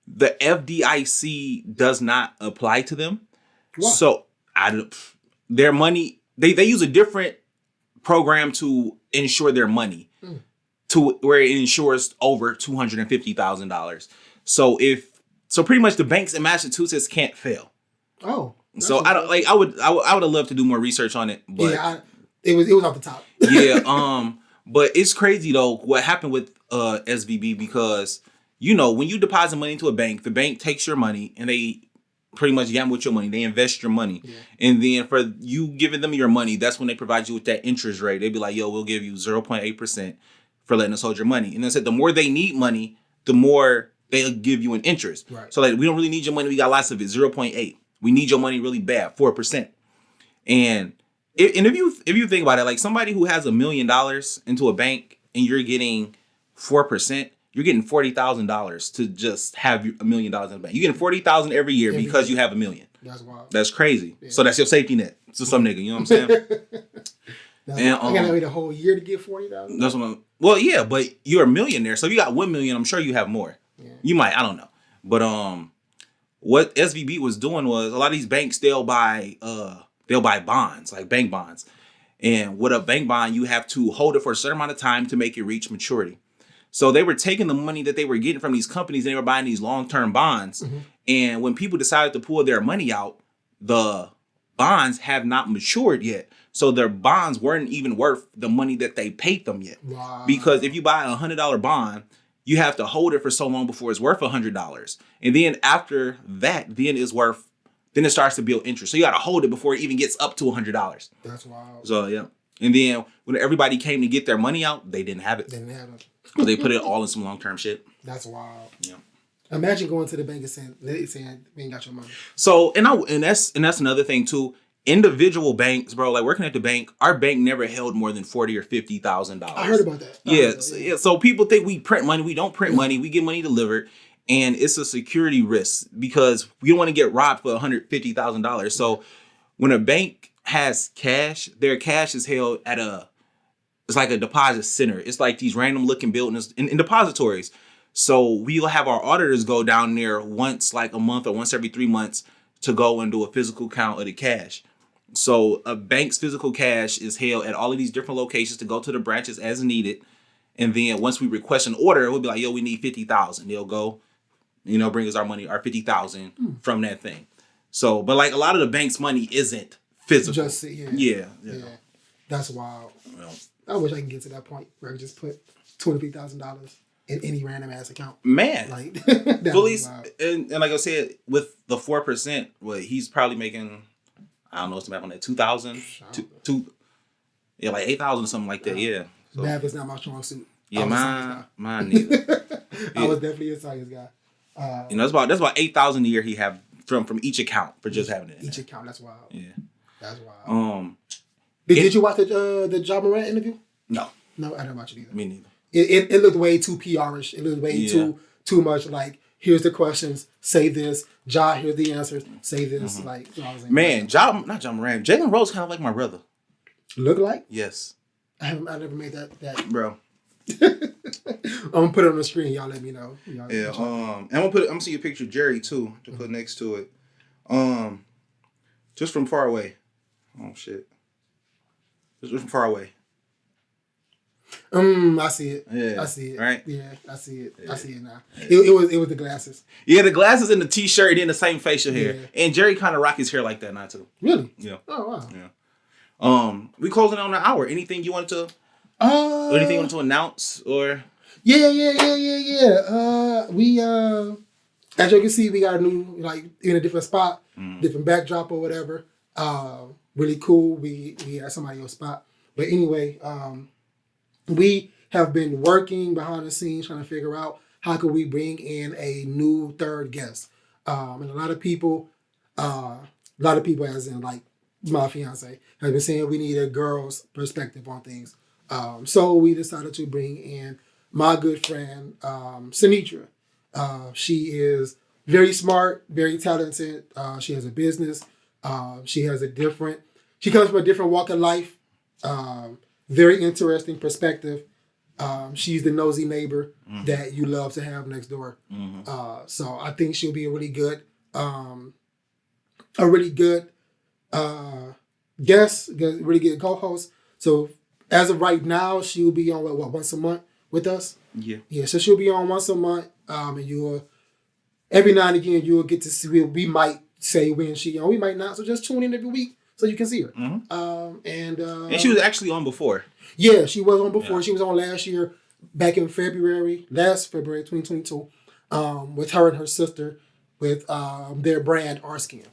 The FDIC does not apply to them. What? So their money, they use a different program to insure their money to where it insures over $250,000. So pretty much the banks in Massachusetts can't fail. Oh. So I don't I would have loved to do more research on it, but it was off the top. Yeah, but it's crazy though what happened with SVB because when you deposit money into a bank, the bank takes your money and they pretty much gamble with your money. They invest your money, and then for you giving them your money, that's when they provide you with that interest rate. They'd be like, "Yo, we'll give you 0.8% for letting us hold your money." And they said the more they need money, the more they'll give you an interest. Right. So like we don't really need your money. We got lots of it. 0.8. We need your money really bad, 4%. And if you think about it, like somebody who has $1 million into a bank and you're getting 4%, you're getting $40,000 to just have $1 million in the bank. You're getting $40,000 every year because you have $1 million. That's wild. That's crazy. Yeah. So that's your safety net to some nigga. You know what I'm saying? And I gotta wait a whole year to get $40,000. That's what well, yeah, but you're a millionaire, so if you got $1 million, I'm sure you have more. Yeah. You might, I don't know, but what SVB was doing was a lot of these banks they'll buy bonds, like bank bonds. And with a bank bond, you have to hold it for a certain amount of time to make it reach maturity. So they were taking the money that they were getting from these companies and they were buying these long-term bonds. Mm-hmm. And when people decided to pull their money out, the bonds have not matured yet. So their bonds weren't even worth the money that they paid them yet. Wow. Because if you buy a $100 bond, you have to hold it for so long before it's worth $100. And then after that, then it starts to build interest. So you got to hold it before it even gets up to $100. That's wild. So, yeah. And then when everybody came to get their money out, they didn't have it. They put it all in some long-term shit. That's wild. Yeah. Imagine going to the bank and saying, we ain't got your money. So, and that's another thing too. individual banks, bro, like working at the bank, our bank never held more than $40,000 or $50,000. I heard about that. Yeah. So people think we print money. We don't print money. We get money delivered, and it's a security risk because we don't want to get robbed for $150,000. So when a bank has cash, their cash is held at it's like a deposit center. It's like these random looking buildings in depositories. So we'll have our auditors go down there once like a month or once every 3 months to go and do a physical count of the cash. So a bank's physical cash is held at all of these different locations to go to the branches as needed. And then once we request an order, we'll be like, yo, we need 50,000. They'll go, bring us our money, our 50,000 from that thing. So, but like a lot of the bank's money isn't physical. Yeah. That's wild. Well, I wish I could get to that point where I just put $23,000 in any random ass account. Man, like fully, and like I said, with the 4%, well, he's probably making, I don't know what's the math on that, 2,000, yeah, like 8,000 or something like that. Yeah, so, math is not my strong suit. Yeah, mine neither. I was definitely a science guy. That's about 8,000 a year he have from each account for just having it. Each account, that's wild. Yeah, that's wild. Did you watch the Ja Morant interview? No, I didn't watch it either. Me neither. It looked way too PR-ish. It looked way too much like, here's the questions, say this. Ja, here's the answers, say this. Like, I was like, man, not Ja Morant. Jalen Rose kind of like my brother. Look like? Yes. I never made that. Bro. I'm gonna put it on the screen. Y'all let me know. And I'm gonna see a picture of Jerry too to put next to it. Just from far away. Oh shit. Just from far away. I see it. Yeah. I see it. Right? Yeah, I see it. Yeah. I see it now. It was the glasses. Yeah, the glasses and the t-shirt and then the same facial hair. Yeah. And Jerry kind of rock his hair like that now too. Really? Yeah. Oh wow. Yeah. We closing on an hour. Anything you wanted to anything you wanted to announce or Yeah. We as you can see, we got a new, like, in a different spot, different backdrop or whatever. Really cool. We had somebody on spot. But anyway, we have been working behind the scenes trying to figure out how could we bring in a new third guest. And a lot of people as in like my fiance, have been saying we need a girl's perspective on things. So we decided to bring in my good friend, Sinitra. She is very smart, very talented. She has a business. She comes from a different walk of life. Very interesting perspective. She's the nosy neighbor that you love to have next door. So I think she'll be a really good guest, really good co-host. So as of right now, she'll be on once a month with us. Yeah. So she'll be on once a month, and you'll every now and again you'll get to see. We might say when she on, we might not. So just tune in every week so you can see her. And she was actually on before. Yeah, she was on before. Yeah. She was on last year, back in last February 2022, with her and her sister with their brand Arskin.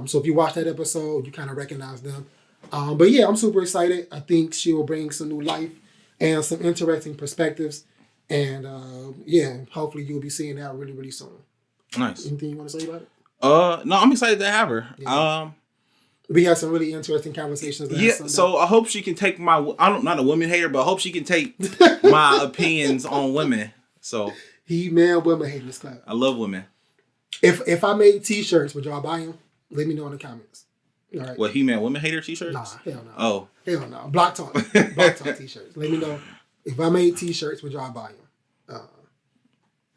So if you watch that episode, you kind of recognize them. But yeah, I'm super excited. I think she will bring some new life and some interesting perspectives. And hopefully you'll be seeing that really, really soon. Nice. Anything you want to say about it? No, I'm excited to have her. Yeah. We had some really interesting conversations. So I hope she can take I'm not a woman hater, but I hope she can take my opinions on women. So women hate this club. I love women. If I made t-shirts, would y'all buy them? Let me know in the comments. All right. What, He-Man women hater t-shirts? Nah, hell no. Oh. Hell no. Block Talk t-shirts. Let me know. If I made t-shirts, would y'all buy them?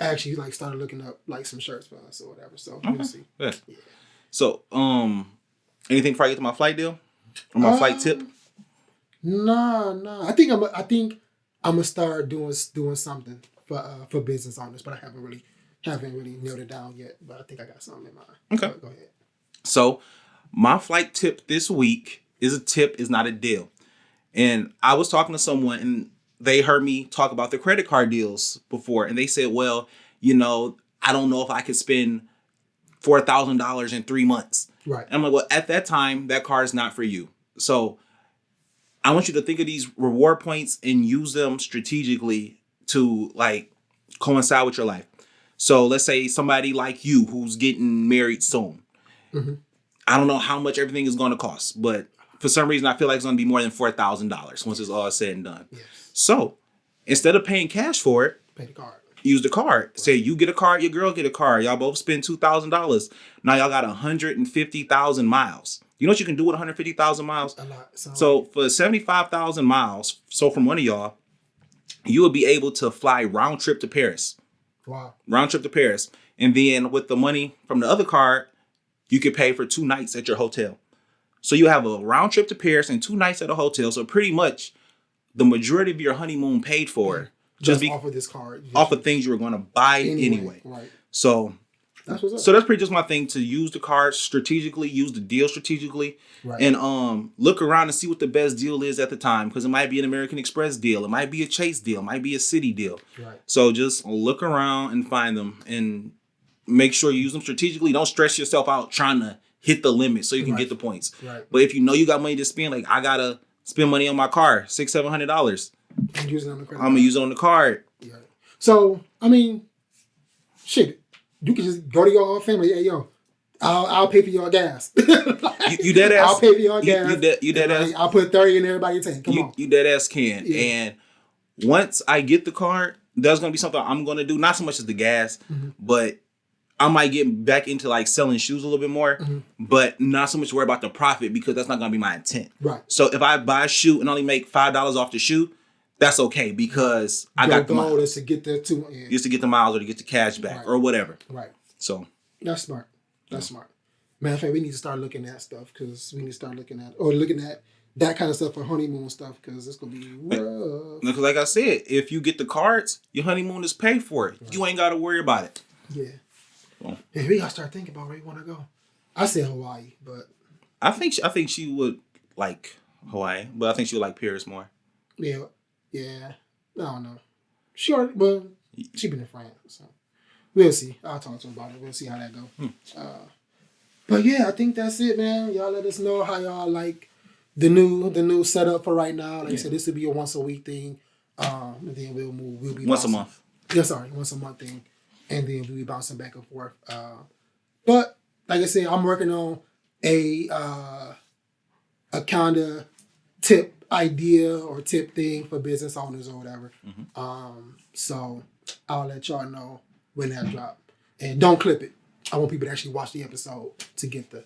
I actually started looking up some shirts for us or whatever. So we'll see. Yeah. So, anything before I get to my flight deal? Or my flight tip? No. I think I'm gonna start doing something for business owners, but I haven't really nailed it down yet. But I think I got something in mind. Okay. Go ahead. So, my flight tip this week is not a deal. And I was talking to someone and they heard me talk about the credit card deals before. And they said, well, I don't know if I could spend $4,000 in 3 months. Right. And I'm like, well, at that time, that card is not for you. So I want you to think of these reward points and use them strategically to coincide with your life. So let's say somebody like you who's getting married soon. Mm-hmm. I don't know how much everything is going to cost, but for some reason, I feel like it's going to be more than $4,000 once it's all said and done. Yes. So instead of paying cash for it, Pay the card. use the card. Right. Say you get a card, your girl get a card. Y'all both spend $2,000. Now y'all got 150,000 miles. You know what you can do with 150,000 miles? A lot. So for 75,000 miles, so from one of y'all, you will be able to fly round trip to Paris. Wow. Round trip to Paris. And then with the money from the other card, you could pay for 2 nights at your hotel. So you have a round trip to Paris and 2 nights at a hotel. So pretty much the majority of your honeymoon paid for just off of this card. Off of things you were going to buy anyway. Right. So that's what's up. So that's pretty just my thing, to use the card strategically, use the deal strategically, right. And look around and see what the best deal is at the time, because it might be an American Express deal, it might be a Chase deal, it might be a City deal. Right. So just look around and find them and make sure you use them strategically. Don't stress yourself out trying to hit the limit so you can get the points. Right. But if you know you got money to spend, like I gotta spend money on my car, $600-$700. I'm using it on the credit. I'm gonna use it on the card. Yeah. So I mean, shit. You can just go to your own family. Hey, yo, I'll pay for your gas. you dead ass. I'll pay for your gas. You dead ass. I'll put 30 in everybody's tank. Come on. You dead ass can. Yeah. And once I get the card, there's gonna be something I'm gonna do. Not so much as the gas, but I might get back into like selling shoes a little bit more, but not so much worry about the profit, because that's not gonna be my intent. Right. So if I buy a shoe and only make $5 off the shoe, that's okay, because I got the miles. Is to get the two. Yeah. Just to get the miles or to get the cash back or whatever. Right. So that's smart. That's smart. Matter of fact, we need to start looking at stuff, because we need to start looking at that kind of stuff for honeymoon stuff, because it's gonna be rough. Because like I said, if you get the cards, your honeymoon is paid for it. Right. You ain't got to worry about it. Yeah. Well, yeah, we gotta start thinking about where you want to go. I said Hawaii, but I think she would like Hawaii, but I think she would like Paris more. Yeah. Yeah, I don't know. Sure, well, she been in France, so we'll see. I'll talk to her about it. We'll see how that go. But yeah, I think that's it, man. Y'all let us know how y'all like the new setup for right now. Like I said, this will be a once a week thing, and then we'll be once a month. Yeah, sorry, once a month thing, and then we'll be bouncing back and forth. But like I said, I'm working on a kind of tip idea or tip thing for business owners or whatever. So I'll let y'all know when that drop. And don't clip it. I want people to actually watch the episode to get the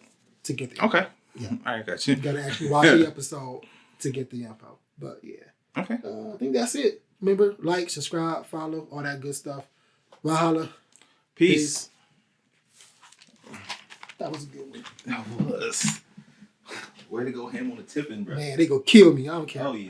info. Okay. Yeah. All right, got you. You gotta actually watch the episode to get the info. But yeah. Okay. I think that's it. Remember, like, subscribe, follow, all that good stuff. Wahala. Peace. That was a good one. That was. Way to go ham on the tipping, bro. Man, they go kill me. I don't care. Oh, yeah.